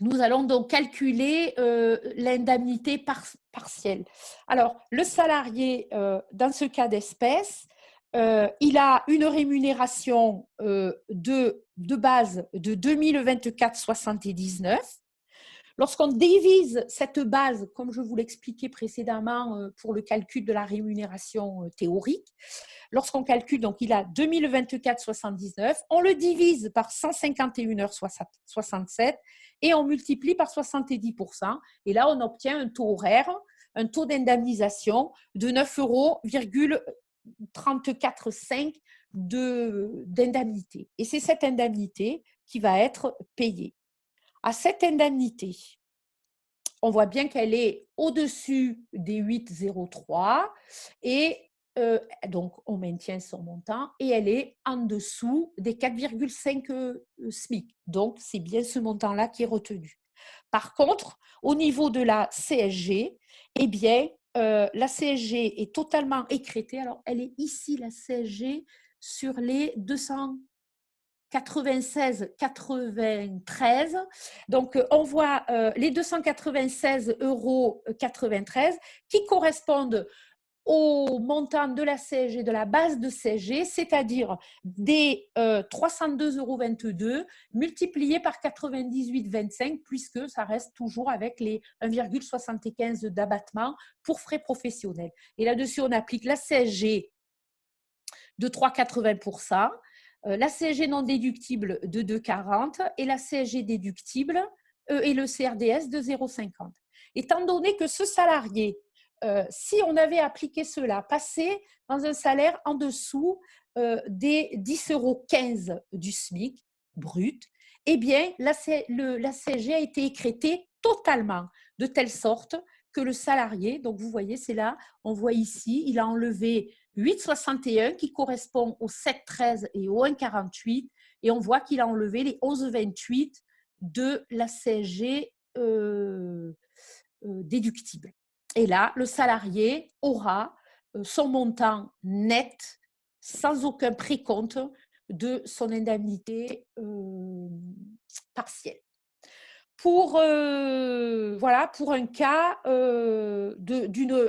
Nous allons donc calculer l'indemnité partielle. Alors, le salarié, dans ce cas d'espèce, il a une rémunération de base de 2024,79. Lorsqu'on divise cette base, comme je vous l'expliquais précédemment pour le calcul de la rémunération théorique, lorsqu'on calcule, donc il a 2024,79, on le divise par 151,67 et on multiplie par 70%. Et là, on obtient un taux horaire, un taux d'indemnisation de 9,345 € d'indemnité. Et c'est cette indemnité qui va être payée. À cette indemnité, on voit bien qu'elle est au-dessus des 8,03 et donc on maintient son montant et elle est en dessous des 4,5 SMIC. Donc, c'est bien ce montant-là qui est retenu. Par contre, au niveau de la CSG, eh bien, la CSG est totalement écrêtée. Alors, elle est ici, la CSG, sur les 240 96,93. Donc, on voit les 296,93 euros qui correspondent au montant de la CSG, de la base de CSG, c'est-à-dire des 302,22 euros multipliés par 98,25, puisque ça reste toujours avec les 1,75 d'abattement pour frais professionnels. Et là-dessus, on applique la CSG de 3,80%, la CSG non déductible de 2,40 et la CSG déductible et le CRDS de 0,50. Étant donné que ce salarié, si on avait appliqué cela, passé dans un salaire en dessous des 10,15 euros du SMIC brut, eh bien, la CSG a été écrêtée totalement, de telle sorte que le salarié, donc vous voyez, c'est là, on voit ici, il a enlevé 8,61 qui correspond au 7,13 et au 1,48 et on voit qu'il a enlevé les 11,28 de la CSG déductible. Et là, le salarié aura son montant net sans aucun précompte de son indemnité partielle. Voilà, pour un cas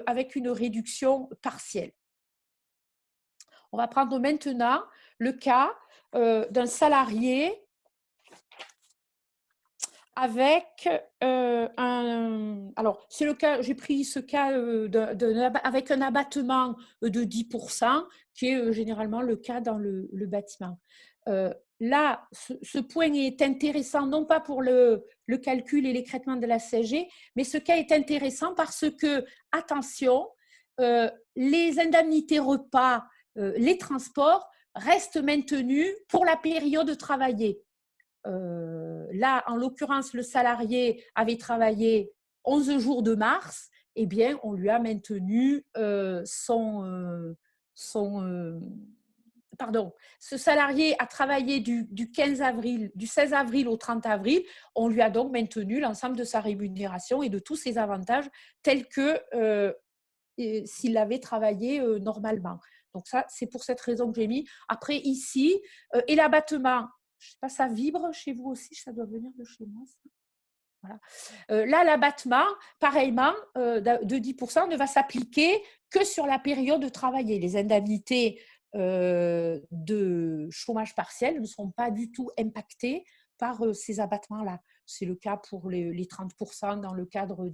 avec une réduction partielle. On va prendre maintenant le cas d'un salarié avec alors, c'est le cas, j'ai pris ce cas avec un abattement de 10%, qui est généralement le cas dans le bâtiment. Là, ce point est intéressant, non pas pour le calcul et l'écrêtement de la CSG, mais ce cas est intéressant parce que, attention, les indemnités repas, les transports restent maintenus pour la période travaillée. Là, en l'occurrence, le salarié avait travaillé 11 jours de mars, eh bien, on lui a maintenu pardon, ce salarié a travaillé du 16 avril au 30 avril, on lui a donc maintenu l'ensemble de sa rémunération et de tous ses avantages tels que s'il avait travaillé normalement. Donc ça, c'est pour cette raison que j'ai mis. Après, ici, et l'abattement, je ne sais pas, ça vibre chez vous aussi, ça doit venir de chez moi. Ça. Voilà. Là, l'abattement, pareillement, de 10% ne va s'appliquer que sur la période travaillée. Les indemnités de chômage partiel ne sont pas du tout impactées par ces abattements-là. C'est le cas pour les 30% dans le cadre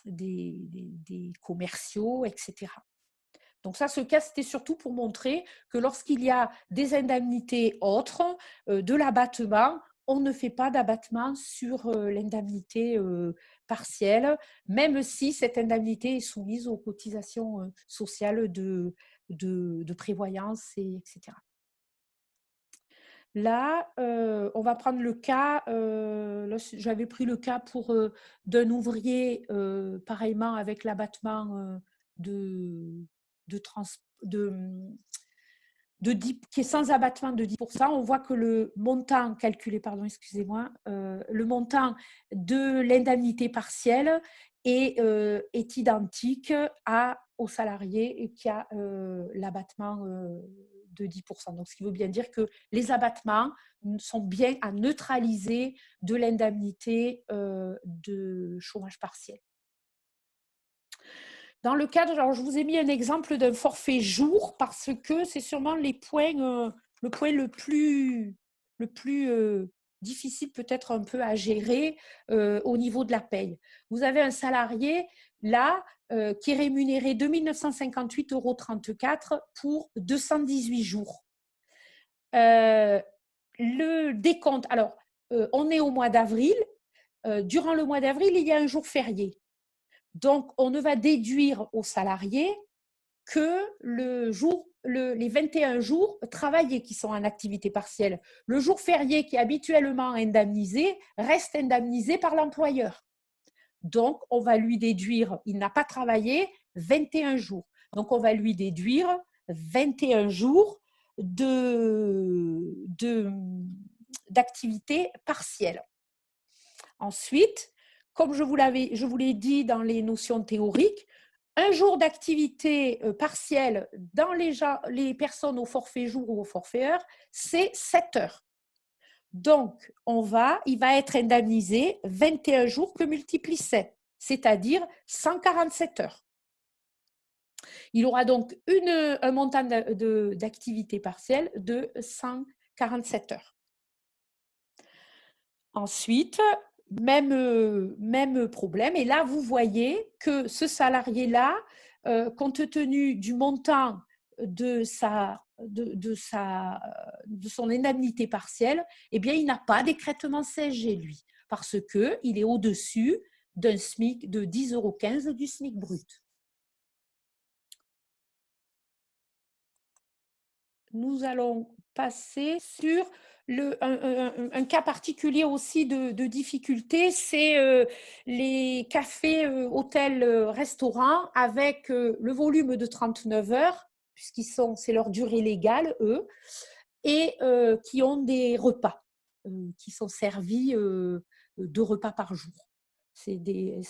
des commerciaux, etc. Donc ça, ce cas, c'était surtout pour montrer que lorsqu'il y a des indemnités autres, de l'abattement, on ne fait pas d'abattement sur l'indemnité partielle, même si cette indemnité est soumise aux cotisations sociales de prévoyance, etc. Là, on va prendre le cas, j'avais pris le cas d'un ouvrier, pareillement avec l'abattement qui est sans abattement de 10%. On voit que le montant calculé, excusez-moi, le montant de l'indemnité partielle est identique au salarié qui a l'abattement de 10%. Donc, ce qui veut bien dire que les abattements sont bien à neutraliser de l'indemnité de chômage partiel. Dans le cadre, alors je vous ai mis un exemple d'un forfait jour parce que c'est sûrement le point le plus difficile peut-être un peu à gérer au niveau de la paye. Vous avez un salarié là qui est rémunéré 2 958,34 euros pour 218 jours. Le décompte, alors on est au mois d'avril. Durant le mois d'avril, il y a un jour férié. Donc, on ne va déduire aux salariés que les 21 jours travaillés qui sont en activité partielle. Le jour férié qui est habituellement indemnisé reste indemnisé par l'employeur. Donc, on va lui déduire, il n'a pas travaillé 21 jours. Donc, on va lui déduire 21 jours d'activité partielle. Ensuite, comme je vous l'ai dit dans les notions théoriques, Un jour d'activité partielle dans les personnes au forfait jour ou au forfait heure, c'est 7 heures. Donc, il va être indemnisé 21 jours que multiplie 7, c'est-à-dire 147 heures. Il aura donc un montant d'activité partielle de 147 heures. Ensuite, même problème. Et là, vous voyez que ce salarié-là, compte tenu du montant de son indemnité partielle, eh bien, il n'a pas d'écrêtement CSG, lui, parce qu'il est au-dessus d'un SMIC de 10,15 € du SMIC brut. Nous allons passer sur un cas particulier aussi de difficulté, c'est les cafés, hôtels, restaurants avec le volume de 39 heures, c'est leur durée légale, eux, et qui ont des repas, qui sont servis 2 repas par jour. C'est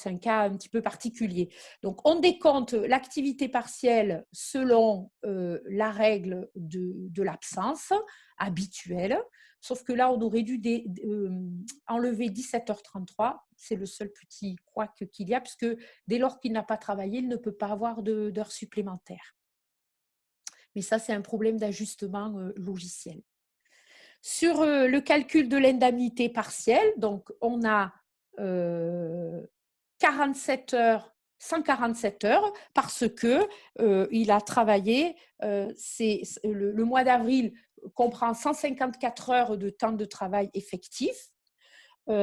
un cas un petit peu particulier. Donc, on décompte l'activité partielle selon la règle de l'absence habituelle, sauf que là, on aurait dû enlever 17h33. C'est le seul petit couac qu'il y a, puisque dès lors qu'il n'a pas travaillé, il ne peut pas avoir d'heures supplémentaires. Mais ça, c'est un problème d'ajustement logiciel. Sur le calcul de l'indemnité partielle, donc on a 47 heures, 147 heures, parce que il a travaillé, le mois d'avril comprend 154 heures de temps de travail effectif. Il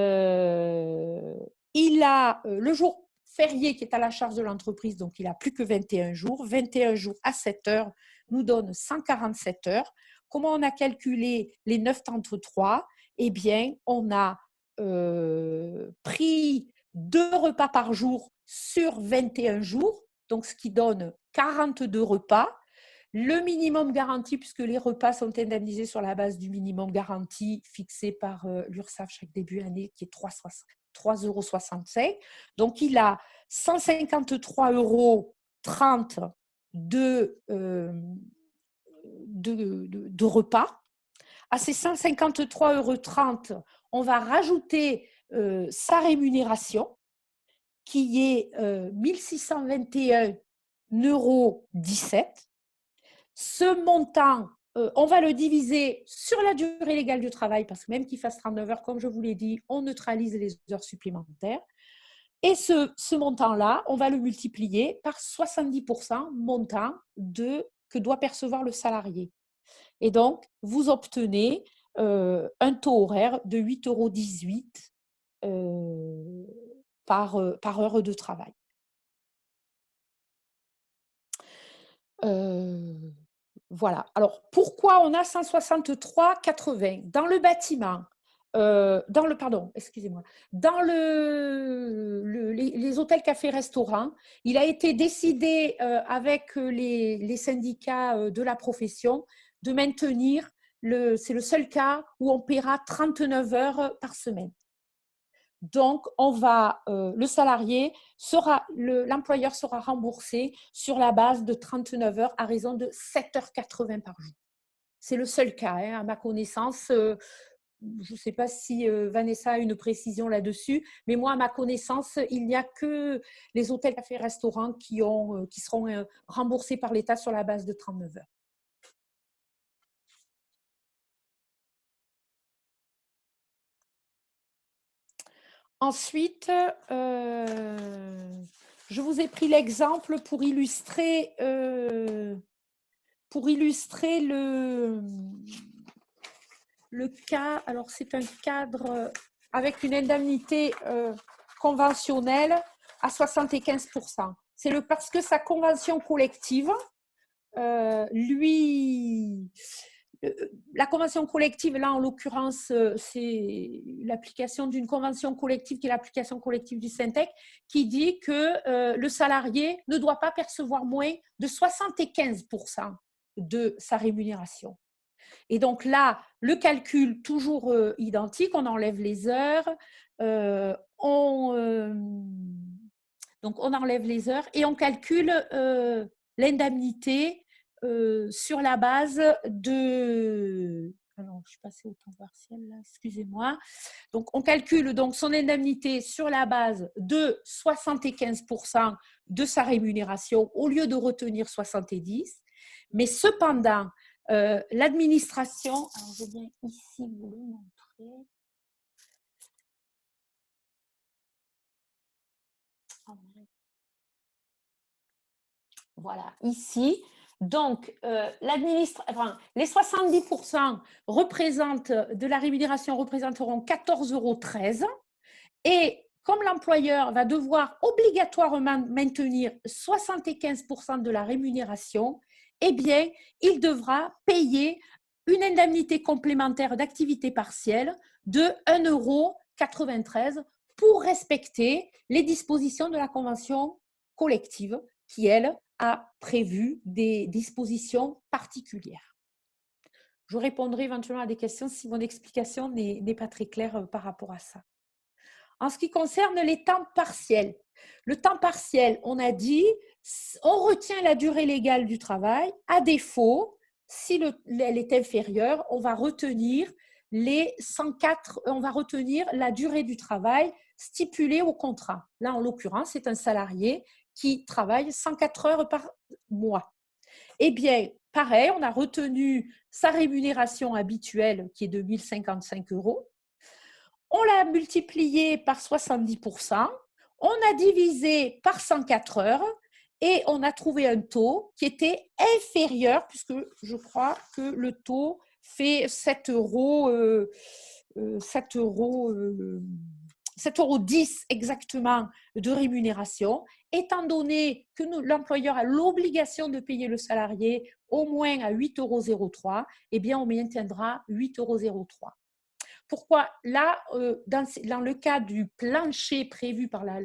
a le jour férié qui est à la charge de l'entreprise, donc il n'a plus que 21 jours. 21 jours à 7 heures nous donne 147 heures. Comment on a calculé les 9,33 €? Eh bien, on a pris 2 repas par jour sur 21 jours, donc ce qui donne 42 repas. Le minimum garanti, puisque les repas sont indemnisés sur la base du minimum garanti fixé par l'URSSAF chaque début d'année, qui est 3,65 €. Donc, il a 153,30 € de repas. À ces 153,30 €, on va rajouter sa rémunération, qui est 1621,17 €. Ce montant, on va le diviser sur la durée légale du travail, parce que même qu'il fasse 39 heures, comme je vous l'ai dit, on neutralise les heures supplémentaires. Et ce montant-là, on va le multiplier par 70% montant que doit percevoir le salarié. Et donc, vous obtenez un taux horaire de 8,18 € par heure de travail. Voilà. Alors, pourquoi on a 163,80 dans le bâtiment, excusez-moi, dans les hôtels, cafés, restaurants, il a été décidé avec les syndicats de la profession de maintenir, c'est le seul cas où on paiera 39 heures par semaine. Donc, l'employeur sera remboursé sur la base de 39 heures à raison de 7,80 € par jour. C'est le seul cas, à ma connaissance. Je ne sais pas si Vanessa a une précision là-dessus, mais moi, à ma connaissance, il n'y a que les hôtels, cafés, restaurants qui seront remboursés par l'État sur la base de 39 heures. Ensuite, je vous ai pris l'exemple pour illustrer le cas. Alors, c'est un cadre avec une indemnité conventionnelle à 75%. C'est parce que sa convention collective, la convention collective, là en l'occurrence, c'est l'application d'une convention collective qui est l'application collective du Syntec, qui dit que le salarié ne doit pas percevoir moins de 75% de sa rémunération. Et donc là, le calcul toujours identique, on enlève les heures, donc Donc, on enlève les heures et on calcule l'indemnité sur la base de… Alors, je suis passée au temps partiel, là, excusez-moi. Donc, on calcule donc son indemnité sur la base de 75% de sa rémunération au lieu de retenir 70%. Mais cependant, l'administration… Alors, je viens ici vous le montrer. Voilà, ici. Donc, les 70% de la rémunération représenteront 14,13 € et comme l'employeur va devoir obligatoirement maintenir 75% de la rémunération, eh bien, il devra payer une indemnité complémentaire d'activité partielle de 1,93 € pour respecter les dispositions de la convention collective qui, elle, a prévu des dispositions particulières. Je répondrai éventuellement à des questions si mon explication n'est pas très claire par rapport à ça. En ce qui concerne les temps partiels, le temps partiel, on a dit, on retient la durée légale du travail. À défaut, si elle est inférieure, on va retenir la durée du travail stipulée au contrat. Là, en l'occurrence, c'est un salarié qui travaille 104 heures par mois. Eh bien, pareil, on a retenu sa rémunération habituelle qui est de 1 055 €. On l'a multiplié par 70%, on a divisé par 104 heures et on a trouvé un taux qui était inférieur, puisque je crois que le taux fait 7,10 € exactement de rémunération, étant donné que l'employeur a l'obligation de payer le salarié au moins à 8,03 €, eh bien on maintiendra 8,03 €. Pourquoi là, dans le cas du plancher prévu par la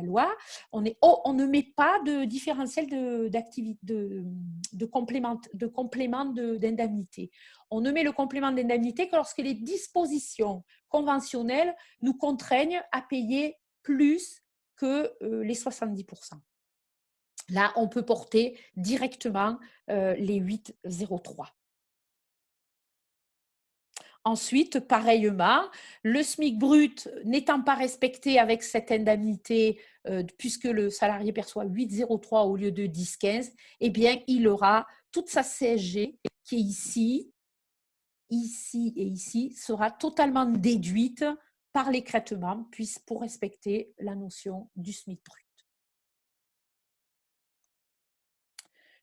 loi, on ne met pas de différentiel de complément d'indemnité. On ne met le complément d'indemnité que lorsque les dispositions conventionnelles nous contraignent à payer plus que les 70%. Là, on peut porter directement les 8,03 €. Ensuite, pareillement, le SMIC brut n'étant pas respecté avec cette indemnité, puisque le salarié perçoit 8,03 € au lieu de 10,15 €, eh bien, il aura toute sa CSG qui est ici et ici, sera totalement déduite par l'écrêtement, pour respecter la notion du SMIC brut.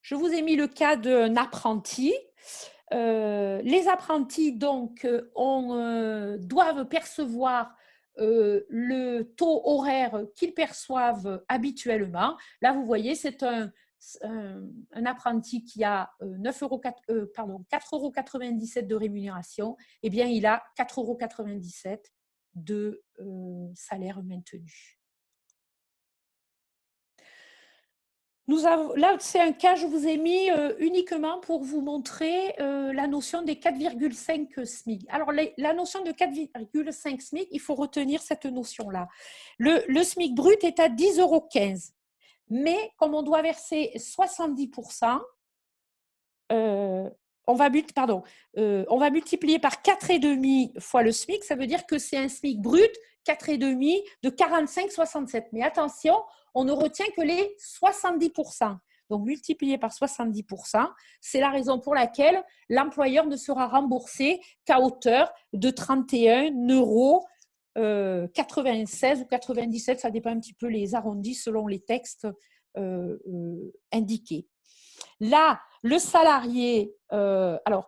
Je vous ai mis le cas d'un apprenti. Les apprentis donc doivent percevoir le taux horaire qu'ils perçoivent habituellement. Là, vous voyez, c'est un apprenti qui a 4,97 € de rémunération. Eh bien, il a 4,97 € de salaire maintenu. Là, c'est un cas, je vous ai mis uniquement pour vous montrer la notion des 4,5 SMIC. Alors, la notion de 4,5 SMIC, il faut retenir cette notion-là. Le SMIC brut est à 10,15 €. Mais comme on doit verser 70%, on va multiplier par 4,5 fois le SMIC. Ça veut dire que c'est un SMIC brut 4,5 de 45,67. Mais attention, on ne retient que les 70%. Donc, multiplié par 70%, c'est la raison pour laquelle l'employeur ne sera remboursé qu'à hauteur de 31,96 € ou 97, ça dépend un petit peu les arrondis selon les textes indiqués. Là, le salarié, alors,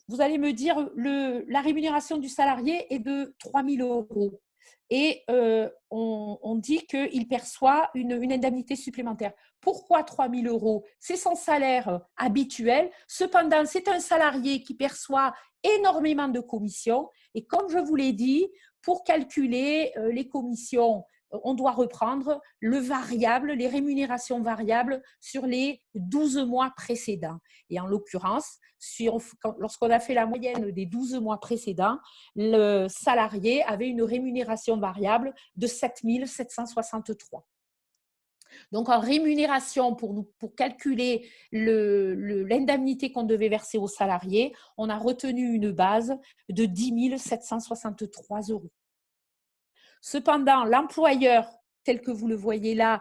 vous allez me dire, la rémunération du salarié est de 3 000 € et on dit qu'il perçoit une indemnité supplémentaire. Pourquoi 3 000 €? C'est son salaire habituel. Cependant, c'est un salarié qui perçoit énormément de commissions et comme je vous l'ai dit, pour calculer les commissions, on doit reprendre le variable, les rémunérations variables sur les 12 mois précédents. Et en l'occurrence, lorsqu'on a fait la moyenne des 12 mois précédents, le salarié avait une rémunération variable de 7 763. Donc, en rémunération, pour calculer l'indemnité qu'on devait verser aux salariés, on a retenu une base de 10 763 euros. Cependant, l'employeur, tel que vous le voyez là,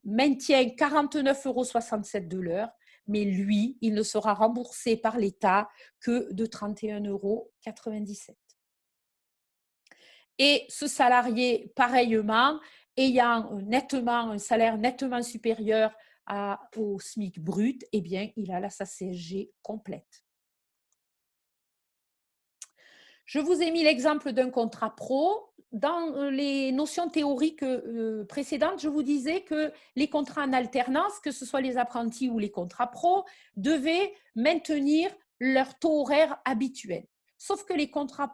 maintient 49,67 € de l'heure, mais lui, il ne sera remboursé par l'État que de 31,97 €. Et ce salarié, pareillement, ayant un salaire nettement supérieur au SMIC brut, eh bien, il a sa CSG complète. Je vous ai mis l'exemple d'un contrat pro. Dans les notions théoriques précédentes, je vous disais que les contrats en alternance, que ce soit les apprentis ou les contrats pro, devaient maintenir leur taux horaire habituel. Sauf que les contrats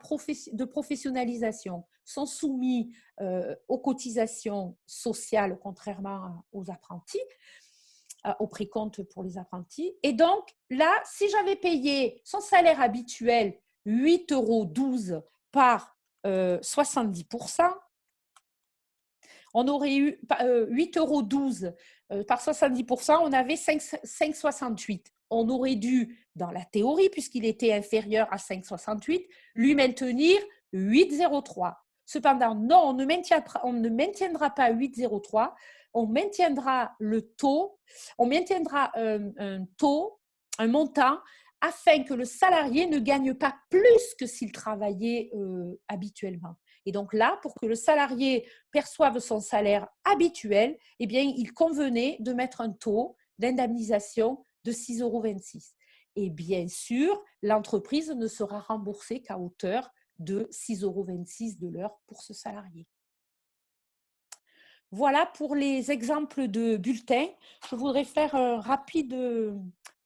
de professionnalisation sont soumis aux cotisations sociales, contrairement aux apprentis, au précompte pour les apprentis. Et donc, là, si j'avais payé son salaire habituel 8,12 € par 70%, on aurait eu 8,12 € par 70%, on avait 5,68 €. On aurait dû, dans la théorie, puisqu'il était inférieur à 5,68, lui maintenir 8,03 €. Cependant, non, on ne maintiendra pas 8,03, on maintiendra le taux, on maintiendra un montant afin que le salarié ne gagne pas plus que s'il travaillait habituellement. Et donc là, pour que le salarié perçoive son salaire habituel, eh bien, il convenait de mettre un taux d'indemnisation de 6,26 €. Et bien sûr, l'entreprise ne sera remboursée qu'à hauteur de 6,26 € de l'heure pour ce salarié. Voilà pour les exemples de bulletins. Je voudrais faire un rapide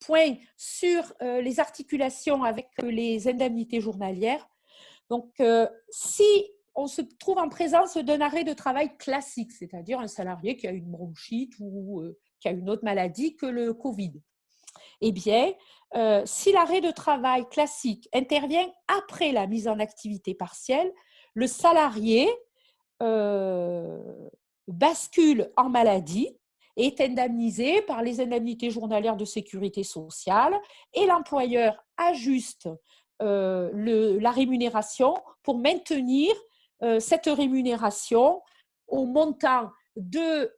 point sur les articulations avec les indemnités journalières. Donc, si on se trouve en présence d'un arrêt de travail classique, c'est-à-dire un salarié qui a une bronchite ou qui a une autre maladie que le Covid, eh bien, si l'arrêt de travail classique intervient après la mise en activité partielle, le salarié bascule en maladie et est indemnisé par les indemnités journalières de sécurité sociale et l'employeur ajuste la rémunération pour maintenir cette rémunération au montant de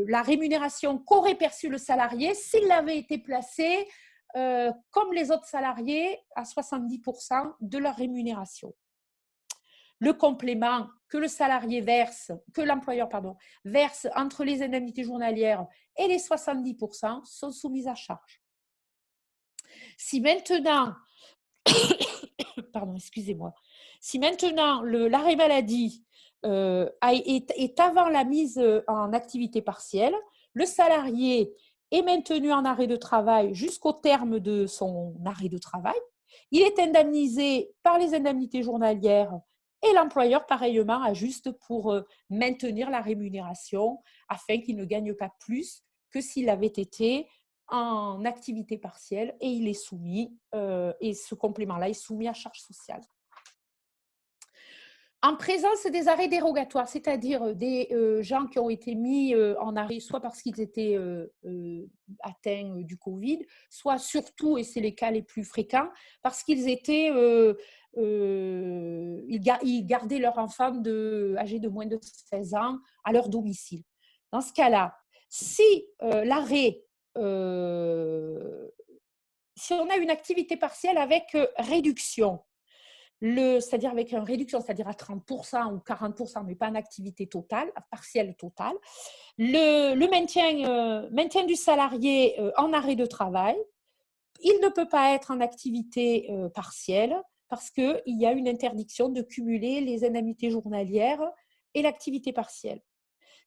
la rémunération qu'aurait perçue le salarié s'il avait été placé comme les autres salariés à 70% de leur rémunération. Le complément que le salarié verse, que l'employeur verse entre les indemnités journalières et les 70% sont soumises à charge. Si maintenant, si maintenant l'arrêt maladie est avant la mise en activité partielle, le salarié est maintenu en arrêt de travail jusqu'au terme de son arrêt de travail. Il est indemnisé par les indemnités journalières et l'employeur, pareillement, ajuste pour maintenir la rémunération afin qu'il ne gagne pas plus que s'il avait été en activité partielle et il est soumis, et ce complément-là est soumis à charge sociale. En présence des arrêts dérogatoires, c'est-à-dire des gens qui ont été mis en arrêt soit parce qu'ils étaient atteints du Covid, soit surtout, et c'est les cas les plus fréquents, parce qu'ils étaient, ils gardaient leur enfant âgé de moins de 16 ans à leur domicile. Dans ce cas-là, si l'arrêt, si on a une activité partielle avec réduction, c'est-à-dire avec une réduction, c'est-à-dire à 30% ou 40%, mais pas en activité totale, partielle totale, le maintien du salarié en arrêt de travail, il ne peut pas être en activité partielle parce qu'il y a une interdiction de cumuler les indemnités journalières et l'activité partielle.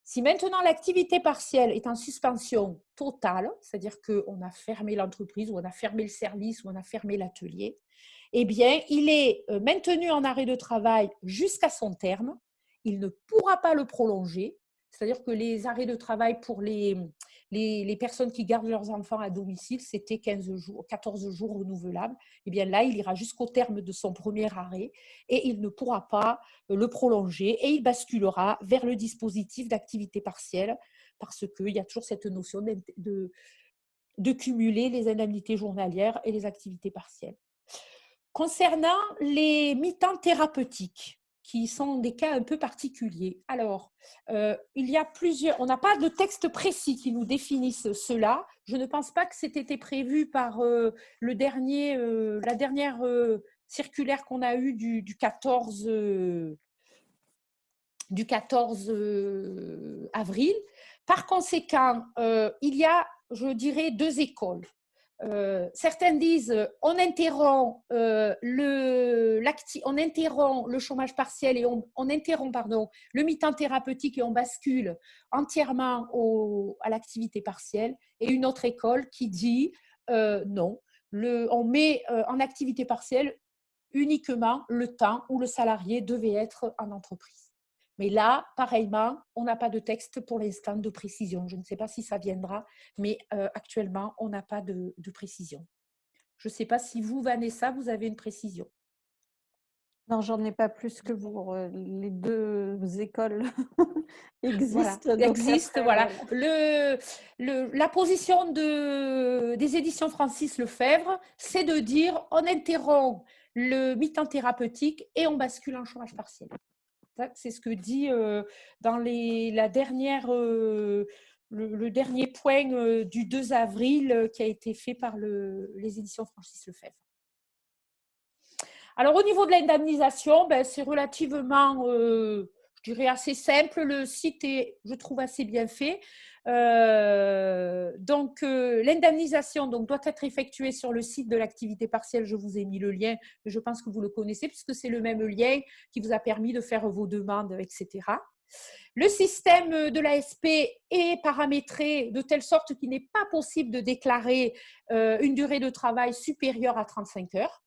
Si maintenant l'activité partielle est en suspension totale, c'est-à-dire qu'on a fermé l'entreprise ou on a fermé le service ou on a fermé l'atelier, eh bien, il est maintenu en arrêt de travail jusqu'à son terme. Il ne pourra pas le prolonger. C'est-à-dire que les arrêts de travail pour les personnes qui gardent leurs enfants à domicile, c'était 14 jours renouvelables. Eh bien là, il ira jusqu'au terme de son premier arrêt et il ne pourra pas le prolonger et il basculera vers le dispositif d'activité partielle parce qu'il y a toujours cette notion de cumuler les indemnités journalières et les activités partielles. Concernant les mi-temps thérapeutiques, qui sont des cas un peu particuliers. Alors, il y a plusieurs, on n'a pas de texte précis qui nous définisse cela. Je ne pense pas que c'était prévu par la dernière circulaire qu'on a eue du 14 avril. Par conséquent, il y a, je dirais, deux écoles. Certains disent on interrompt le chômage partiel et on interrompt le mi-temps thérapeutique et on bascule entièrement à l'activité partielle. Et une autre école qui dit non, on met en activité partielle uniquement le temps où le salarié devait être en entreprise. Mais là, pareillement, on n'a pas de texte pour l'instant de précision. Je ne sais pas si ça viendra, mais actuellement, on n'a pas de précision. Je ne sais pas si vous, Vanessa, vous avez une précision. Non, j'en ai pas plus que vous. Les deux écoles existent. Voilà. Existe, voilà. La position des éditions Francis Lefebvre, c'est de dire on interrompt le mi-temps thérapeutique et on bascule en chômage partiel. C'est ce que dit dans le dernier point du 2 avril qui a été fait par les éditions Francis Lefebvre. Alors, au niveau de l'indemnisation, c'est relativement, je dirais, assez simple. Le site est, je trouve, assez bien fait. L'indemnisation doit être effectuée sur le site de l'activité partielle. Je vous ai mis le lien, mais je pense que vous le connaissez puisque c'est le même lien qui vous a permis de faire vos demandes, etc. Le système de l'ASP est paramétré de telle sorte qu'il n'est pas possible de déclarer une durée de travail supérieure à 35 heures.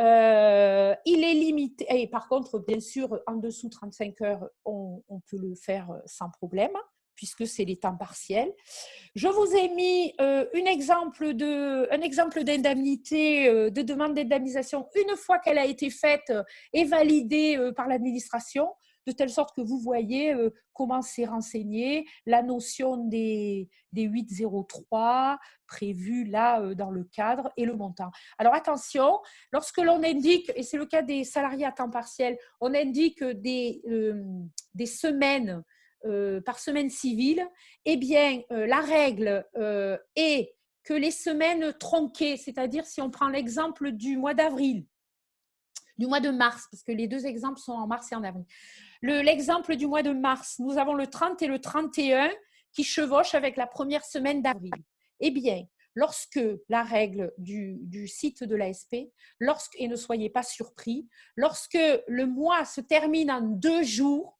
Il est limité, et par contre, bien sûr, en dessous de 35 heures, on peut le faire sans problème, puisque c'est les temps partiels. Je vous ai mis un exemple d'indemnité, de demande d'indemnisation, une fois qu'elle a été faite et validée par l'administration, de telle sorte que vous voyez comment c'est renseigné, la notion des 803 prévus là dans le cadre et le montant. Alors attention, lorsque l'on indique, et c'est le cas des salariés à temps partiel, on indique des semaines par semaine civile, eh bien la règle est que les semaines tronquées, c'est-à-dire si on prend l'exemple du mois d'avril, du mois de mars, parce que les deux exemples sont en mars et en avril. L'exemple du mois de mars, nous avons le 30 et le 31 qui chevauchent avec la première semaine d'avril. Eh bien, lorsque la règle du site de l'ASP, et ne soyez pas surpris, lorsque le mois se termine en 2 jours,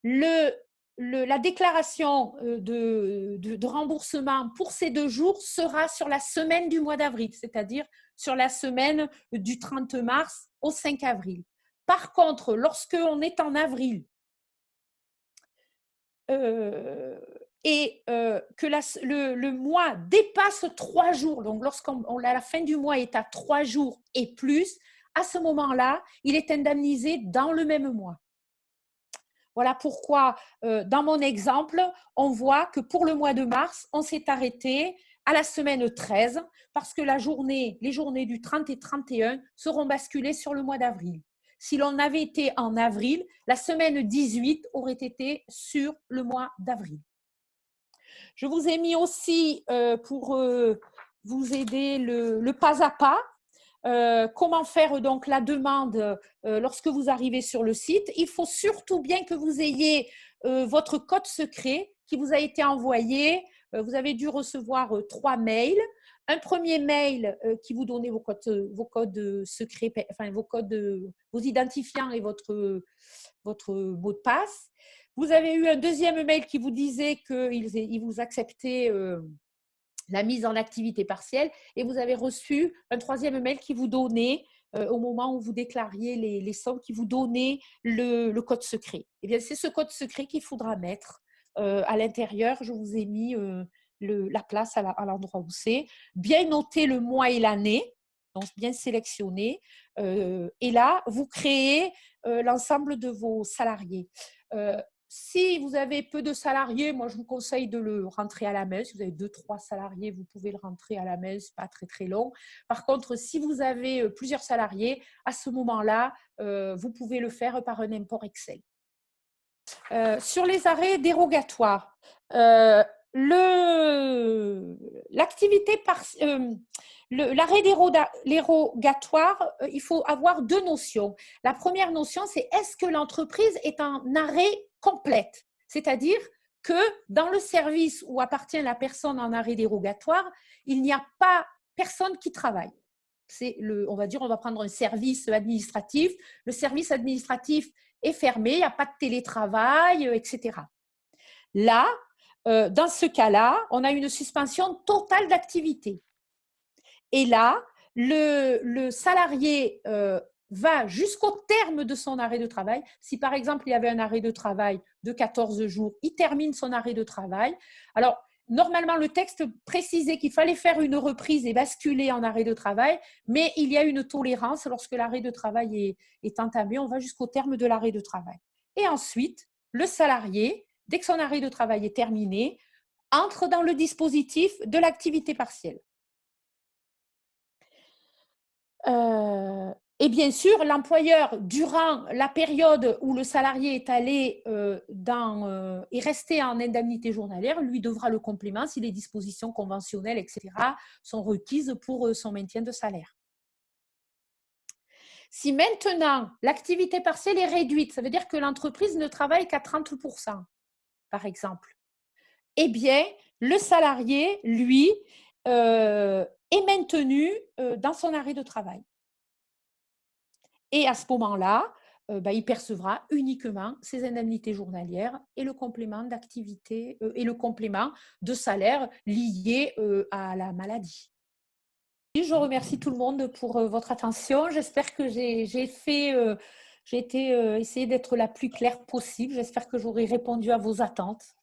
la déclaration de remboursement pour ces 2 jours sera sur la semaine du mois d'avril, c'est-à-dire sur la semaine du 30 mars au 5 avril. Par contre, lorsqu'on est en avril et que le mois dépasse 3 jours, donc la fin du mois est à 3 jours et plus, à ce moment-là, il est indemnisé dans le même mois. Voilà pourquoi, dans mon exemple, on voit que pour le mois de mars, on s'est arrêté à la semaine 13 parce que les journées du 30 et 31 seront basculées sur le mois d'avril. Si l'on avait été en avril, la semaine 18 aurait été sur le mois d'avril. Je vous ai mis aussi, pour vous aider, le pas à pas. Comment faire donc la demande lorsque vous arrivez sur le site. Il faut surtout bien que vous ayez votre code secret qui vous a été envoyé. Vous avez dû recevoir 3 mails. Un premier mail qui vous donnait vos codes secrets, enfin vos identifiants et votre mot de passe. Vous avez eu un deuxième mail qui vous disait qu'il vous acceptait la mise en activité partielle et vous avez reçu un troisième mail qui vous donnait, au moment où vous déclariez les sommes, qui vous donnait le code secret. Eh bien, c'est ce code secret qu'il faudra mettre à l'intérieur. Je vous ai mis la place à l'endroit où c'est. Bien noter le mois et l'année, donc bien sélectionner. Et là, vous créez l'ensemble de vos salariés. Si vous avez peu de salariés, moi je vous conseille de le rentrer à la main. Si vous avez 2-3 salariés, vous pouvez le rentrer à la main, ce n'est pas très très long. Par contre, si vous avez plusieurs salariés, à ce moment-là, vous pouvez le faire par un import Excel. Sur les arrêts dérogatoires, l'arrêt dérogatoire, il faut avoir deux notions. La première notion, c'est est-ce que l'entreprise est en arrêt complète, c'est-à-dire que dans le service où appartient la personne en arrêt dérogatoire, il n'y a pas personne qui travaille. On va dire, on va prendre un service administratif. Le service administratif est fermé, il n'y a pas de télétravail, etc. Là, dans ce cas-là, on a une suspension totale d'activité. Et là, le salarié va jusqu'au terme de son arrêt de travail. Si par exemple, il y avait un arrêt de travail de 14 jours, il termine son arrêt de travail. Alors, normalement, le texte précisait qu'il fallait faire une reprise et basculer en arrêt de travail, mais il y a une tolérance lorsque l'arrêt de travail est entamé. On va jusqu'au terme de l'arrêt de travail. Et ensuite, le salarié, dès que son arrêt de travail est terminé, entre dans le dispositif de l'activité partielle. Et bien sûr, l'employeur, durant la période où le salarié est allé est resté en indemnité journalière, lui devra le complément si les dispositions conventionnelles, etc., sont requises pour son maintien de salaire. Si maintenant l'activité partielle est réduite, ça veut dire que l'entreprise ne travaille qu'à 30%, par exemple, eh bien, le salarié, lui, est maintenu dans son arrêt de travail. Et à ce moment-là, il percevra uniquement ses indemnités journalières et le complément d'activité et le complément de salaire lié à la maladie. Je remercie tout le monde pour votre attention. J'espère que j'ai essayé d'être la plus claire possible. J'espère que j'aurai répondu à vos attentes.